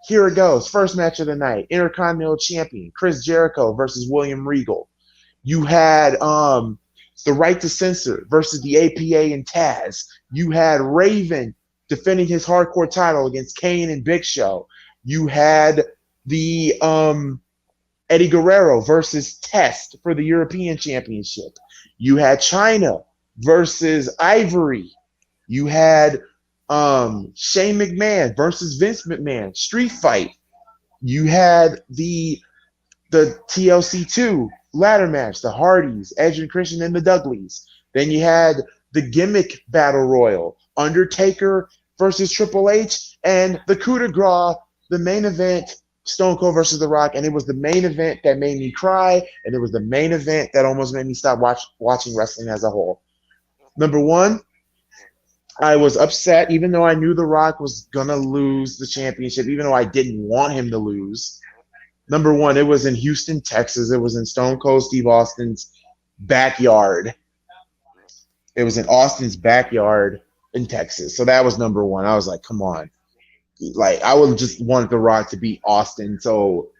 Here it goes. First match of the night. Intercontinental Champion Chris Jericho versus William Regal. You had the Right to Censor versus the APA and Taz. You had Raven defending his hardcore title against Kane and Big Show. You had the Eddie Guerrero versus Test for the European Championship. You had China versus Ivory. You had Shane McMahon versus Vince McMahon, street fight. You had the TLC2 ladder match, the Hardys, Edge and Christian and the Dudleys. Then you had the gimmick battle royal, Undertaker versus Triple H, and the coup de grace, the main event, Stone Cold versus The Rock. And it was the main event that made me cry, and it was the main event that almost made me stop watching wrestling as a whole. Number one, I was upset, even though I knew The Rock was going to lose the championship, even though I didn't want him to lose. Number one, it was in Houston, Texas. It was in Stone Cold Steve Austin's backyard. It was in Austin's backyard in Texas. So that was number one. I was like, come on. Like, I would just want The Rock to beat Austin. So,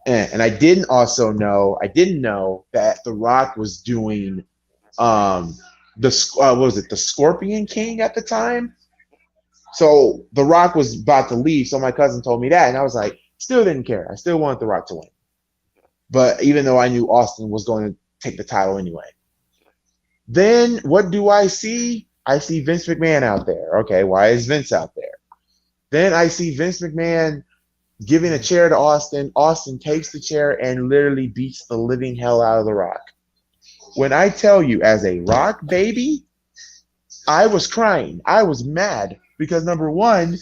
and I didn't know that The Rock was doing the Scorpion King at the time. So The Rock was about to leave. So my cousin told me that. And I was like, still didn't care. I still wanted The Rock to win. But even though I knew Austin was going to take the title anyway. Then what do I see? I see Vince McMahon out there. Okay, why is Vince out there? Then I see Vince McMahon giving a chair to Austin. Austin takes the chair and literally beats the living hell out of The Rock. When I tell you, as a Rock baby, I was crying. I was mad because, number one,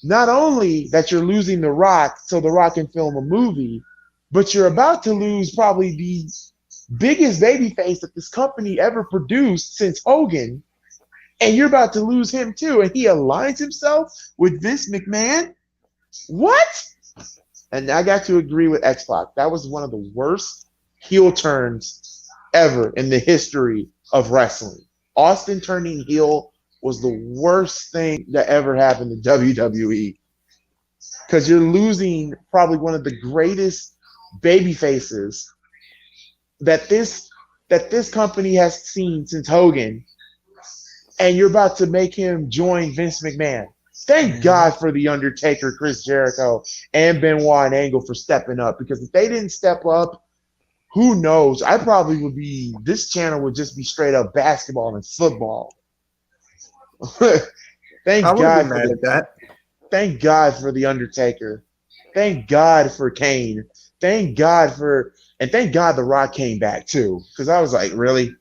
not only that you're losing The Rock so The Rock can film a movie, but you're about to lose probably the biggest babyface that this company ever produced since Hogan, and you're about to lose him too, and he aligns himself with Vince McMahon? What? And I got to agree with X-Pac. That was one of the worst heel turns ever in the history of wrestling. Austin turning heel was the worst thing that ever happened to WWE, because you're losing probably one of the greatest baby faces that this company has seen since Hogan, and you're about to make him join Vince McMahon. Thank God for The Undertaker, Chris Jericho, and Benoit and Angle for stepping up, because if they didn't step up, who knows? This channel would just be straight up basketball and football. Thank God for The Undertaker. Thank God for Kane. Thank God The Rock came back too. Because I was like, really?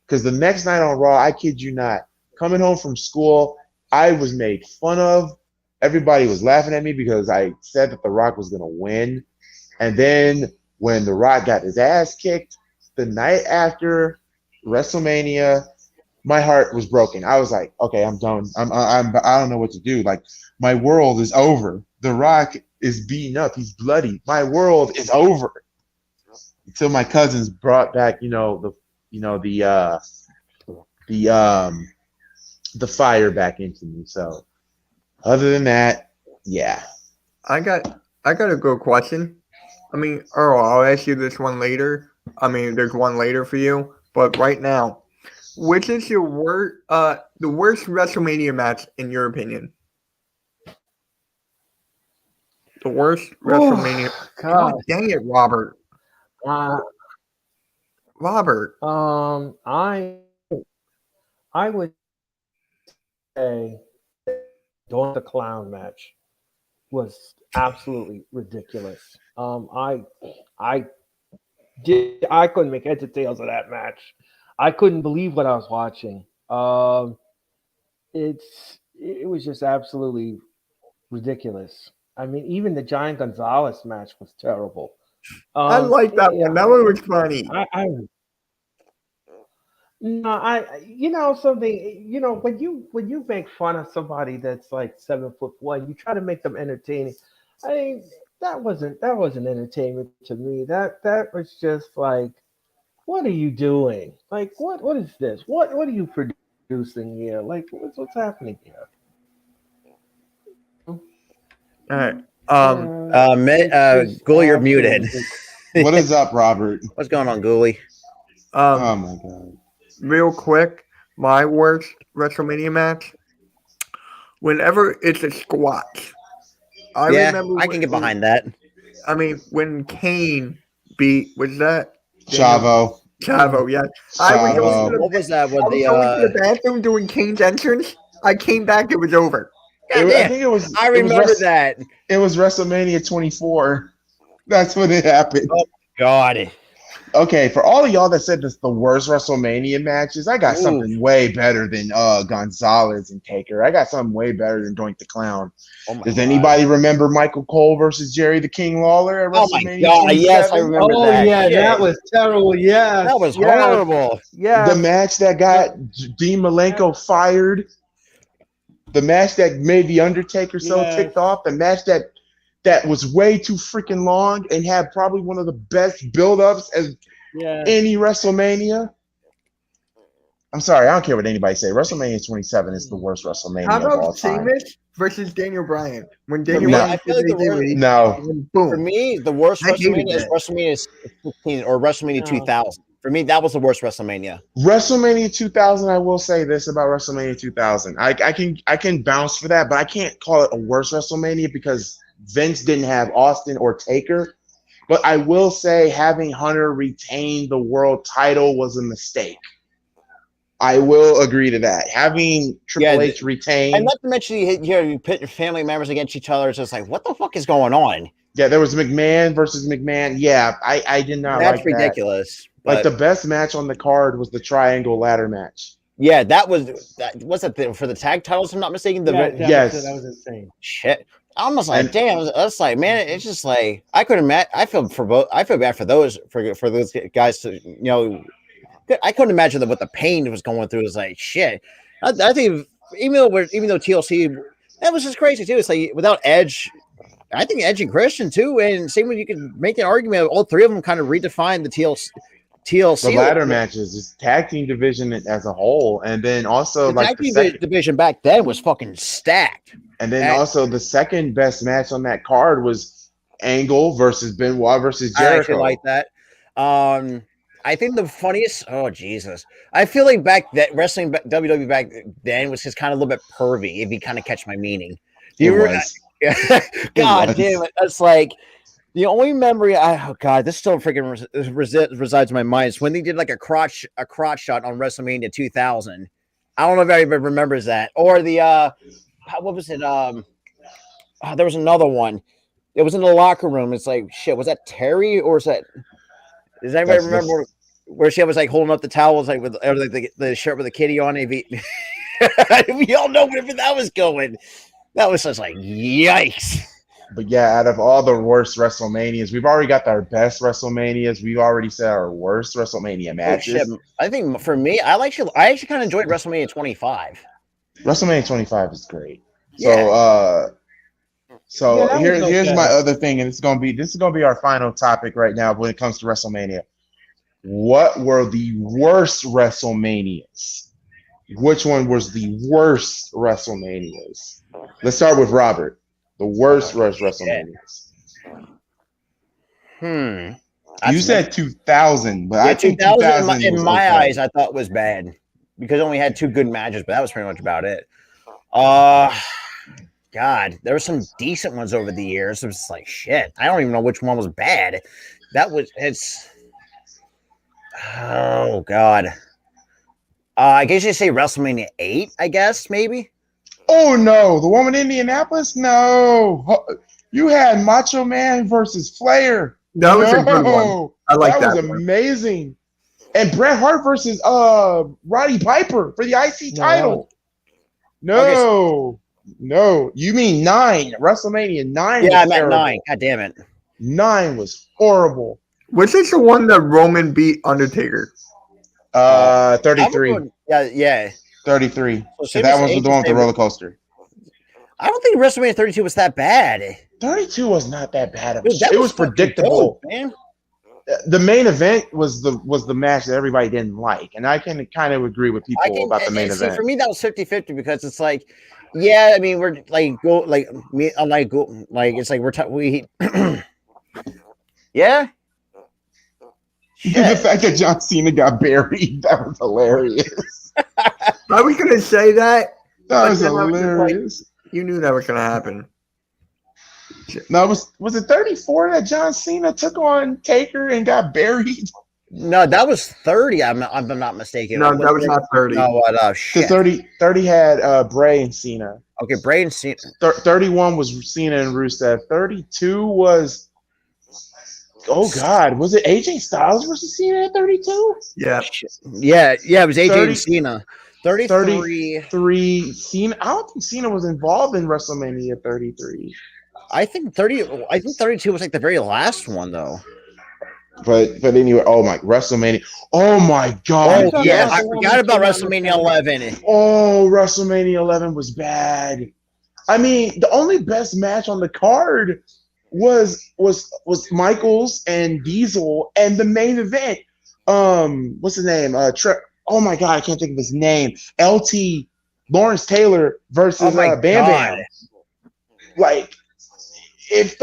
Because the next night on Raw, I kid you not, coming home from school, I was made fun of. Everybody was laughing at me because I said that The Rock was going to win. And then when The Rock got his ass kicked the night after WrestleMania, my heart was broken. I was like, okay, I'm done. I don't know what to do. Like, my world is over. The Rock is beaten up. He's bloody. My world is over. Until my cousins brought back, the fire back into me. So, other than that, yeah. I got a good question. I mean, Earl, I'll ask you this one later. I mean, there's one later for you, but right now, which is your the worst WrestleMania match in your opinion? The worst WrestleMania. God dang it, Robert. Robert. I would say Donte the Clown match was absolutely ridiculous. I couldn't make heads or tails of that match. I couldn't believe what I was watching. It was just absolutely ridiculous. I mean, even the Giant Gonzalez match was terrible. I like that one. That one was funny. Something. When you make fun of somebody that's like 7'1", you try to make them entertaining. I mean, that wasn't entertainment to me. That was just like, what are you doing? Like, what is this? What are you producing here? Like, what's happening here? All right. Ghoulie, you're muted. What is up, Robert? What's going on, Ghoulie? Oh my God. Real quick, my worst WrestleMania match. Whenever it's a squash. I can get behind that. I mean, when Kane beat, was that Chavo, yeah. Chavo. What was that? With going to the bathroom doing Kane's entrance? I came back. It was over. I think it was. I remember that. It was WrestleMania 24. That's when it happened. Oh God. Okay, for all of y'all that said this the worst WrestleMania matches, I got something way better than Gonzalez and Taker. I got something way better than Doink the Clown. Does anybody remember Michael Cole versus Jerry the King Lawler at WrestleMania? Oh my God! Yes, I remember that. Oh yeah, that was terrible. Yes, that was horrible. Yeah, the match that got Dean Malenko fired. The match that made the Undertaker so ticked off. The match that was way too freaking long and had probably one of the best build-ups as any WrestleMania. I'm sorry, I don't care what anybody say. WrestleMania 27 is the worst WrestleMania How of all about time. Sheamus versus Daniel Bryan? When Daniel No. Bryan I feel like boom. For me, the worst WrestleMania is WrestleMania 15 or WrestleMania 2000. For me, that was the worst WrestleMania. WrestleMania 2000, I will say this about WrestleMania 2000. I can bounce for that, but I can't call it a worst WrestleMania because Vince didn't have Austin or Taker. But I will say having Hunter retain the world title was a mistake. I will agree to that. Having Triple H retain. And not to mention you put your family members against each other. It's just like, what the fuck is going on? Yeah, there was McMahon versus McMahon. Yeah, I did not like that. That's ridiculous. Like the best match on the card was the triangle ladder match. Yeah, that was for the tag titles, if I'm not mistaken. Yes. That was insane. Shit. I almost like, damn, that's like, man, it's just like I couldn't imagine. I feel bad for those guys to, I couldn't imagine what the pain was going through. Is like shit. I think even though TLC, that was just crazy too. It's like without Edge, I think Edge and Christian too, and same way you could make an argument. All three of them kind of redefined the TLC. The ladder matches, just tag team division as a whole, and then also the tag team division back then was fucking stacked. And then also the second best match on that card was Angle versus Benoit versus Jericho. I actually like that. I think the funniest. Oh Jesus! I feel like wrestling WWE back then was just kind of a little bit pervy. If you kind of catch my meaning. God damn it! That's like. The only memory this still freaking resides in my mind is when they did like a crotch shot on WrestleMania 2000. I don't know if anybody remembers that. Or the what was it? There was another one. It was in the locker room. It's like shit. Was that Terry or does anybody remember where she was like holding up the towels like with the shirt with the kitty on it? We all know where that was going. That was just like yikes. But yeah, out of all the worst WrestleManias, we've already got our best WrestleManias. We've already said our worst WrestleMania matches. Oh, I think for me, I actually kind of enjoyed WrestleMania 25. WrestleMania 25 is great. Yeah. Here's my other thing, and this is gonna be our final topic right now when it comes to WrestleMania. What were the worst WrestleManias? Which one was the worst WrestleManias? Let's start with Robert. The worst WrestleManias. You said 2000, but I think 2000 in my eyes, I thought was bad because it only had two good matches, but that was pretty much about it. God, there were some decent ones over the years. It was like shit. I don't even know which one was bad. Oh God. I guess you say WrestleMania 8. I guess maybe. Oh no, the one in Indianapolis? No. You had Macho Man versus Flair. That was a good one. I like that. That was amazing. And Bret Hart versus Roddy Piper for the IC title. No. You mean 9. WrestleMania 9. Yeah, I meant 9. God damn it. 9 was horrible. Was this the one that Roman beat Undertaker? 33. Yeah. 33. So that was the one with the roller coaster. I don't think WrestleMania 32 was that bad. 32 was not that bad. It was predictable, dope, man. The main event was the match that everybody didn't like, and I can kind of agree with people about the main event. For me, that was 50-50 because it's like, yeah, I mean, we're like it's like we yeah. The fact that John Cena got buried, that was hilarious. I was gonna say that. That was hilarious. You knew that was gonna happen. No, was it 34 that John Cena took on Taker and got buried? No, that was 30. I'm not mistaken. No, that was not 30. No, what? The Shit. 30 had Bray and Cena. Okay, Bryan Cena. 31 was Cena and Rusev. 32 was, oh God, was it AJ Styles versus Cena at 32? Yeah. Yeah, it was AJ 30 and Cena. 33. 33 Cena. I don't think Cena was involved in WrestleMania 33. I think 32 was like the very last one though. But anyway, oh my WrestleMania. Oh my God. Oh yeah, I forgot about WrestleMania 11. Oh, WrestleMania 11 was bad. I mean, the only best match on the card was Michaels and Diesel, and the main event. What's his name? Oh my God, I can't think of his name. LT Lawrence Taylor versus Bam Bam. Like, if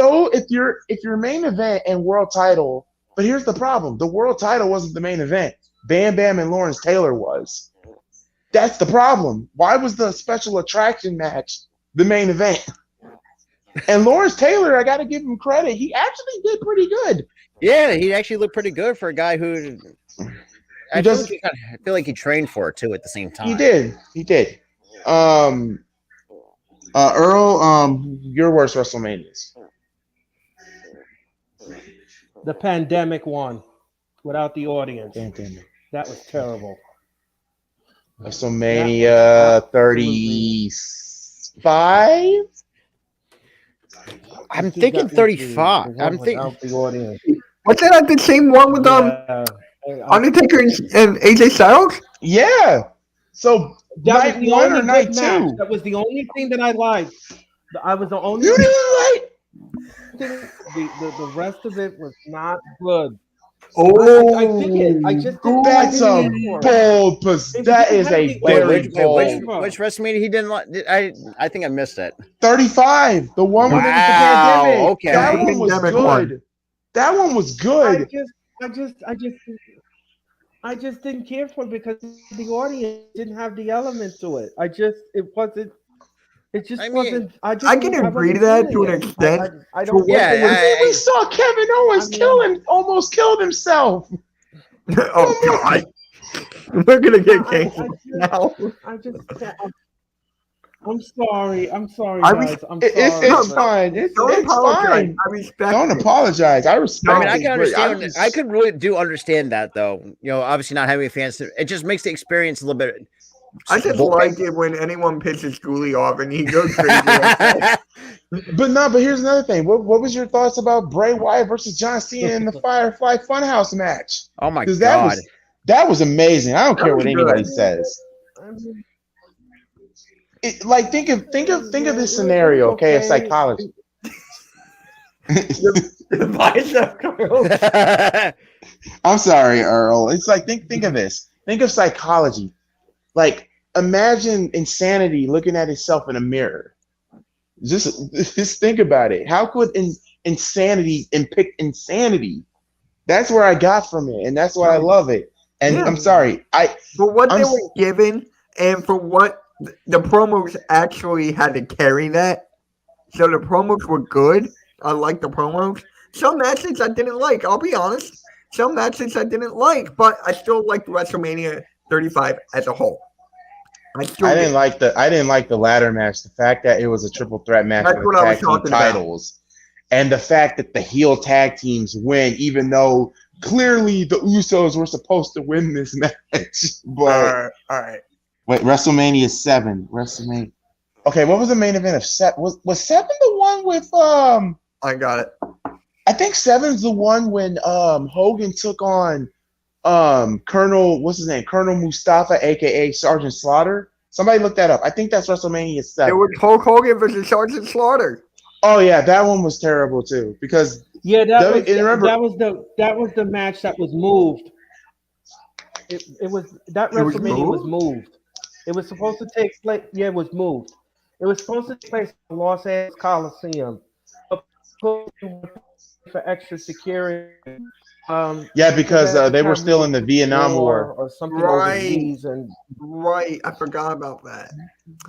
your main event and world title, but here's the problem: the world title wasn't the main event. Bam Bam and Lawrence Taylor was. That's the problem. Why was the special attraction match the main event? And Lawrence Taylor, I got to give him credit. He actually did pretty good. Yeah, he actually looked pretty good for a guy who. I feel like he trained for it too at the same time. He did. Earl, your worst WrestleManias. The pandemic one without the audience. Pandemic. That was terrible. WrestleMania 35. I'm thinking 35. I'm thinking. The audience. Wasn't that the same one with Undertaker and AJ Styles? Yeah. So that night one or night match. two? That was the only thing that I liked. I was the only. You didn't like. The rest of it was not good. Oh, I just didn't. That's a bold. That is a very bold. Which WrestleMania he didn't like? I think I missed it. 35. The one with the pandemic. Okay. That one was good. That one was good. I just didn't care for it because the audience didn't have the element to it. I can agree to that to an extent. I don't. We saw Kevin Owens almost killed himself. Oh God, we're gonna get canceled now. I'm sorry, guys. It's fine. It's fine. I respect. Don't apologize. I respect. I mean, I can understand. I could really do understand that, though. You know, obviously not having fans, it just makes the experience a little bit. I just like it when anyone pisses Goolie off and he goes crazy. But here's another thing. What was your thoughts about Bray Wyatt versus John Cena in the Firefly Funhouse match? Oh my God, that was amazing. I don't care what anybody says. Think of this scenario, okay? A psychology. I'm sorry, Earl. It's like think of this. Think of psychology. Like, imagine insanity looking at itself in a mirror. Just think about it. How could insanity pick insanity? That's where I got from it, and that's why I love it. And I'm sorry, for what they were given, and for what the promos actually had to carry that. So the promos were good. I like the promos. Some matches I didn't like. I'll be honest. Some matches I didn't like, but I still liked WrestleMania 35 as a whole. I didn't like the ladder match. The fact that it was a triple threat match for the tag team titles, and the fact that the heel tag teams win, even though clearly the Usos were supposed to win this match. But all right. Wait, WrestleMania 7. WrestleMania. Okay, what was the main event of 7? Was 7 the one with I got it. I think 7's the one when Hogan took on Colonel, what's his name? Colonel Mustafa, aka Sergeant Slaughter. Somebody look that up. I think that's WrestleMania 7. It was Hulk Hogan versus Sergeant Slaughter. Oh yeah, that one was terrible too. Because that was the match that was moved. WrestleMania was moved. It was supposed to take place. Yeah, it was moved. It was supposed to take place in Los Angeles Coliseum for extra security. Because they were still in the Vietnam War or something. Right, I forgot about that.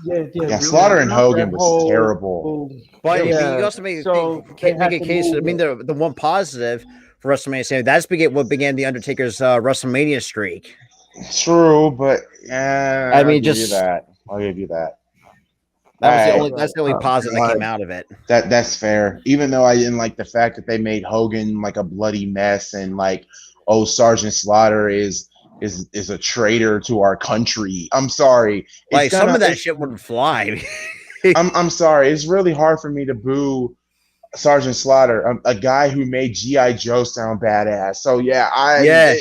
Yeah. Slaughter and Hogan was terrible. But you also make a case. I mean, the one positive for WrestleMania. That's what began the Undertaker's WrestleMania streak. True, but I'll give you just that. I'll give you that. That's the only positive that came out of it. That's fair. Even though I didn't like the fact that they made Hogan like a bloody mess and like, oh, Sergeant Slaughter is a traitor to our country. I'm sorry. Like some of that shit wouldn't fly. I'm sorry. It's really hard for me to boo Sergeant Slaughter, a guy who made G.I. Joe sound badass. So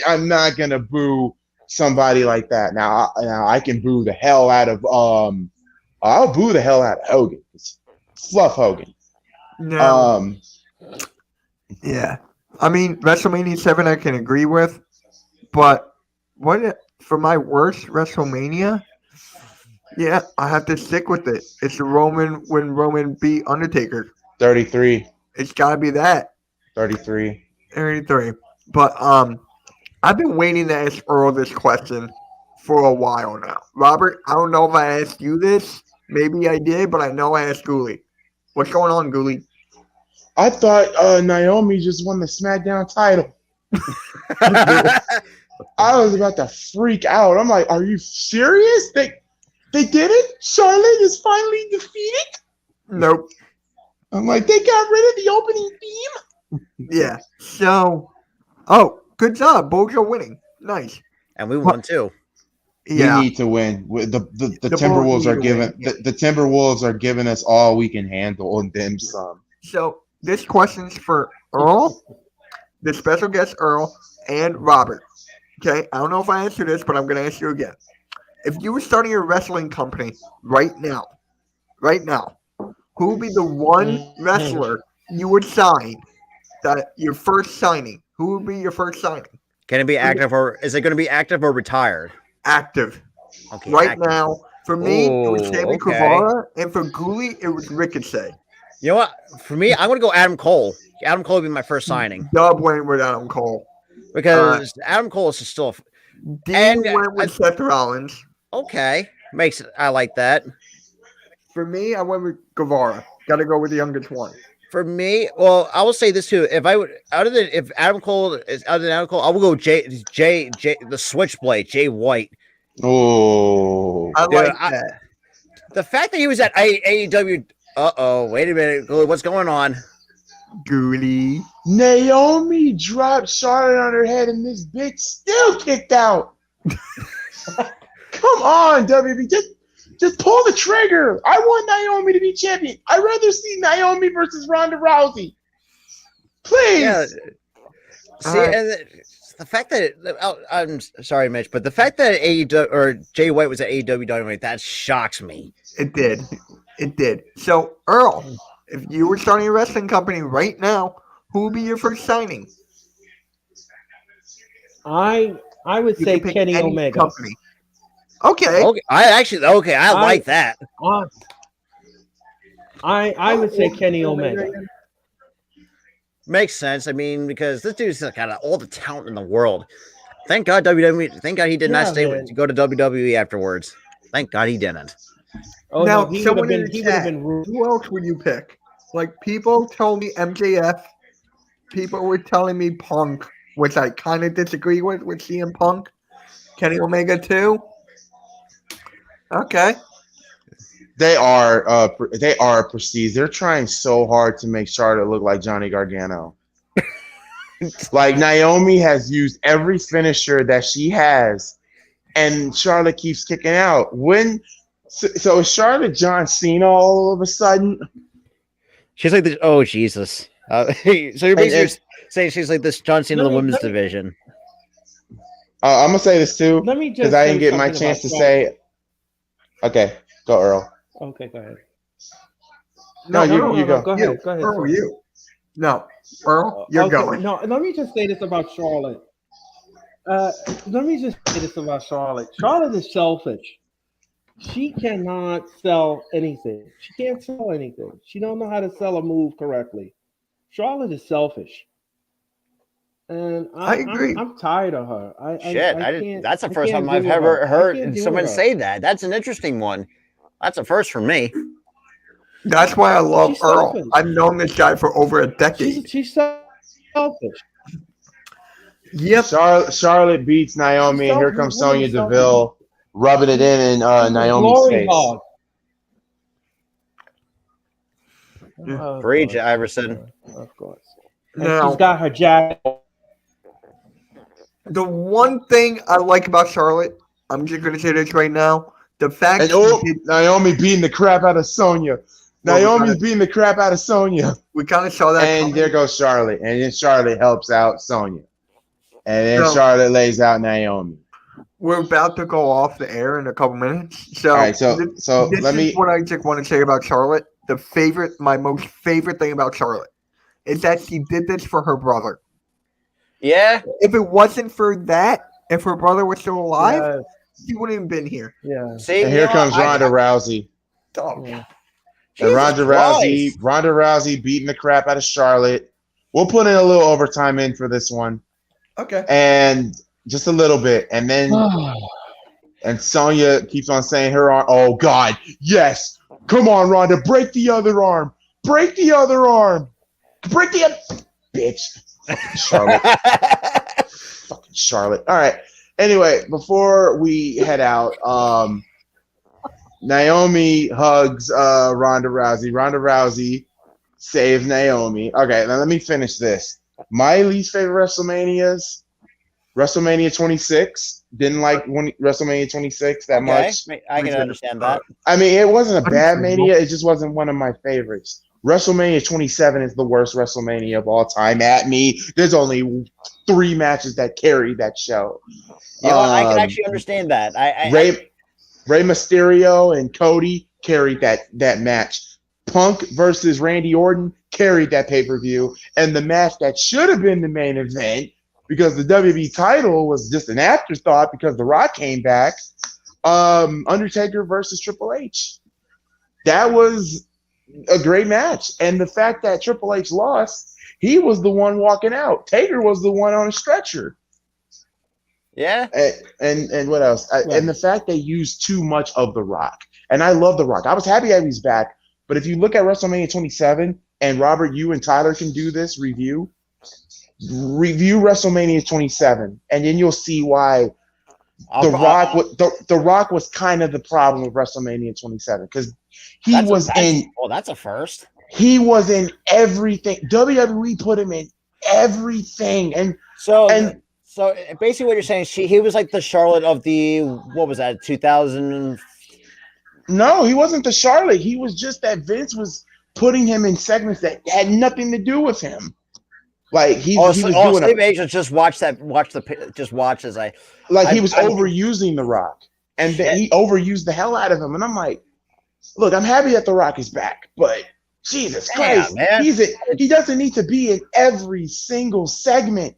I'm not gonna boo somebody like that. Now I can boo the hell out of I'll boo the hell out of Hogan. Fluff Hogan. No. Yeah. I mean, WrestleMania 7 I can agree with, but for my worst WrestleMania, yeah, I have to stick with it. It's when Roman beat Undertaker. 33. It's got to be that. 33. But I've been waiting to ask Earl this question for a while now. Robert, I don't know if I asked you this. Maybe I did, but I know I asked Goolie. What's going on, Goolie? I thought Naomi just won the SmackDown title. I was about to freak out. I'm like, are you serious? They did it? Charlotte is finally defeated? Nope. I'm like, they got rid of the opening theme? Yeah. So, good job. Bulls are winning. Nice. And we won too. Yeah. We need to win. The Timberwolves are giving the Timberwolves are giving us all we can handle and then some. So this question's for Earl, the special guest Earl, and Robert. Okay, I don't know if I answered this, but I'm going to ask you again. If you were starting a wrestling company right now, who would be the one wrestler you would sign? That your first signing? Who would be your first signing? Can it be active or is it going to be active or retired? Active. Okay. Right now, for me, it was Sammy Guevara, and for Goolie, it was Ricochet. You know what? For me, I'm going to go Adam Cole. Adam Cole would be my first signing. Dub went with Adam Cole. Because Adam Cole is still. Dean went with Seth Rollins. Okay. I like that. For me, I went with Guevara. Got to go with the youngest one. For me, well, I will say this too. If Adam Cole is other than Adam Cole, I will go Jay the Switchblade, Jay White. Oh, I like that. The fact that he was at AEW. Wait a minute, what's going on? Goolie. Naomi dropped Charlotte on her head, and this bitch still kicked out. Come on, WB, just pull the trigger. I want Naomi to be champion. I'd rather see Naomi versus Ronda Rousey. Please. Yeah. See, and the fact that I'm sorry, Mitch, but the fact that AEW or Jay White was at AEW Dynamite, that shocks me. It did. So, Earl, if you were starting a wrestling company right now, who would be your first signing? I would say Kenny Omega. Company. Okay. I like that. I would say Kenny Omega. Makes sense. I mean, because this dude's got all the talent in the world. Thank God WWE. Thank God he did not stay to go to WWE afterwards. Thank God he didn't. Oh, now, he would have been. Who else would you pick? Like, people told me MJF. People were telling me Punk, which I kind of disagree with CM Punk. Kenny Omega too. Okay. They are prestige. They're trying so hard to make Charlotte look like Johnny Gargano. Like, Naomi has used every finisher that she has, and Charlotte keeps kicking out. So is Charlotte John Cena all of a sudden? She's like this. Oh, Jesus. So you're basically saying she's like this John Cena of the women's division. I'm going to say this too, because I didn't get my chance to say. Okay, go, Earl. Okay, go ahead. No, you go. Go ahead. Earl, you. No, Earl, you're going. No, let me just say this about Charlotte. Charlotte is selfish. She cannot sell anything. She can't sell anything. She don't know how to sell a move correctly. Charlotte is selfish. And I agree. I'm tired of her. That's the first time I've ever heard someone say that. That's an interesting one. That's a first for me. That's why I love Earl. I've known this guy for over a decade. She's selfish. Yep. Charlotte beats Naomi, and here comes Sonya Deville rubbing it in Naomi's Glory face. hog. Preach, Iverson. Of course. And Now, she's got her jacket. the one thing I like about Charlotte, I'm just going to say this right now. The fact And Naomi beating the crap out of Sonya. Naomi's beating the crap out of Sonya. we kind of saw that. And coming. there goes Charlotte. And then Charlotte helps out Sonya. And then So- Charlotte lays out Naomi. We're about to go off the air in a couple minutes. So, All right, so this let me. is what I just want to say about Charlotte. My most favorite thing about Charlotte is that she did this for her brother. Yeah. If it wasn't for that, if her brother was still alive, Yeah, he wouldn't have been here. yeah. See, And here comes Ronda Rousey. Oh, Yeah. And Ronda Christ. Rousey beating the crap out of Charlotte. We'll put in a little overtime in for this one. okay. And just a little bit. And then and Sonya keeps on saying her arm. Oh God, yes. Come on, Ronda. Break the other arm. Break the other arm. Break the other bitch. Fucking Charlotte. Fucking Charlotte. All right. Anyway, before we head out, Naomi hugs Ronda Rousey. Ronda Rousey saves Naomi. Okay, now let me finish this. My least favorite WrestleManias, WrestleMania 26. Didn't like WrestleMania 26 that much. I can understand that. I mean, it wasn't a bad Mania. It just wasn't one of my favorites. WrestleMania 27 is the worst WrestleMania of all time. At me, there's only 3 matches that carry that show. You know, I can actually understand that. Rey Mysterio and Cody carried that match. Punk versus Randy Orton carried that pay-per-view. And the match that should have been the main event, because the WWE title was just an afterthought because The Rock came back, Undertaker versus Triple H. That was a great match. And the fact that Triple H lost, he was the one walking out. Taker was the one on a stretcher. Yeah. And what else? And the fact they used too much of The Rock. And I love The Rock. I was happy that he's back. But if you look at WrestleMania 27, and Robert, you and Tyler can do this review WrestleMania 27, and then you'll see why The Rock was kind of the problem with WrestleMania 27, because that's a first. He was in everything. WWE put him in everything, and So basically, what you're saying, he was like the Charlotte of the, what was that, 2000? No, he wasn't the Charlotte. He was just that Vince was putting him in segments that had nothing to do with him. Like he was doing Steve Agents just watch as he was overusing The Rock, and he overused the hell out of him. And I'm like, look, I'm happy that The Rock is back, but Jesus Christ, man. He doesn't need to be in every single segment.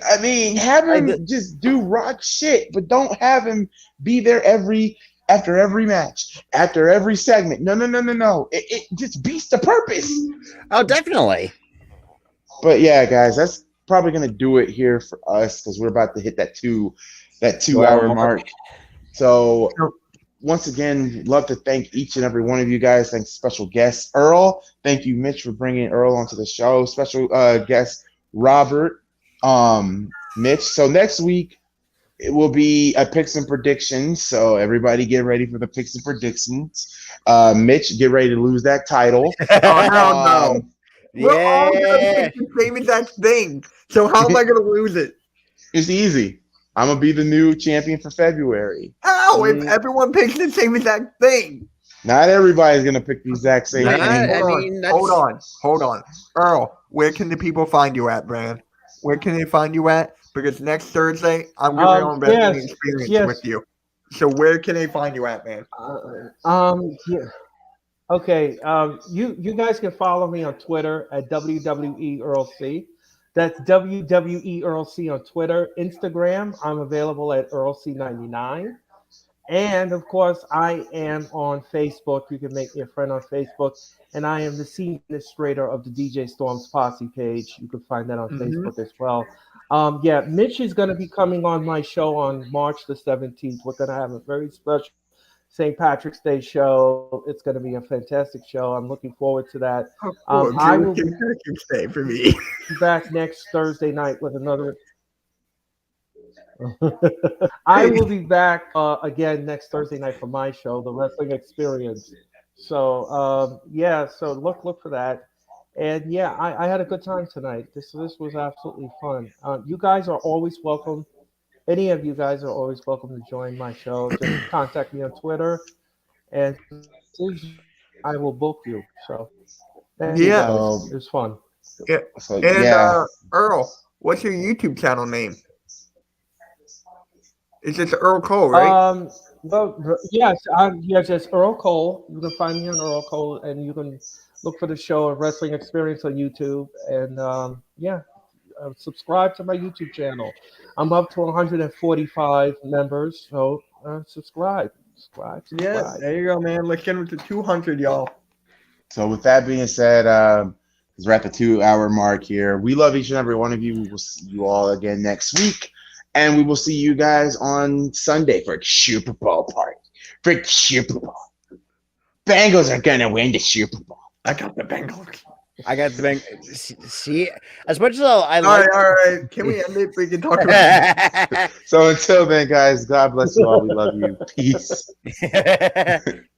I mean, have him just do Rock shit, but don't have him be there after every match, after every segment. No. It just beats the purpose. Oh, definitely. But yeah, guys, that's probably gonna do it here for us, because we're about to hit that 2-hour mark. So once again, love to thank each and every one of you guys. Thanks special guest Earl. Thank you, Mitch, for bringing Earl onto the show. Special guest Robert, Mitch. So next week it will be a picks and predictions. So everybody get ready for the picks and predictions. Mitch, get ready to lose that title. No. We're all gonna pick the same exact thing. So how am I gonna lose it? It's easy. I'm gonna be the new champion for February. How? If everyone picks the same exact thing. Not everybody's gonna pick the exact same thing. Hold on. Earl, where can the people find you at, Bryan? Where can they find you at? Because next Thursday, I'm going to be on Wrestling Experience with you. So where can they find you at, man? Yeah. Okay. You guys can follow me on Twitter at WWE Earl C. That's WWE Earl C on Twitter. Instagram, I'm available at Earl C99. And of course, I am on Facebook. You can make me a friend on Facebook. And I am the senior administrator of the DJ Storms Posse page. You can find that on Facebook as well. Mitch is going to be coming on my show on March the 17th. We're going to have a very St. Patrick's Day show. It's going to be a fantastic show. I'm looking forward to that. Oh, cool. I will be Stay for me. back next Thursday night with another. I will be back again next Thursday night for my show, The Wrestling Experience. So so look for that. And yeah, I had a good time tonight. This was absolutely fun. You guys are always welcome. Any of you guys are always welcome to join my show. Just contact me on Twitter, and I will book you. So thank you Yeah. guys. It was fun. Yeah. So, And Earl, what's your YouTube channel name? It's just Earl Cole, right? Well, yes, just Earl Cole. You can find me on Earl Cole, and you can look for the show of Wrestling Experience on YouTube. And subscribe to my YouTube channel. I'm up to 145 members, so subscribe. Yeah, there you go, man. Let's get them to 200, y'all. So with that being said, because we're at the 2-hour mark here, we love each and every one of you. We will see you all again next week. And we will see you guys on Sunday for the Super Bowl party. For the Super Bowl. Bengals are going to win the Super Bowl. I got the Bengals. I got the Bengals. See, as much as I All like. right. Can we end it? We can talk about it. So until then, guys, God bless you all. We love you. Peace.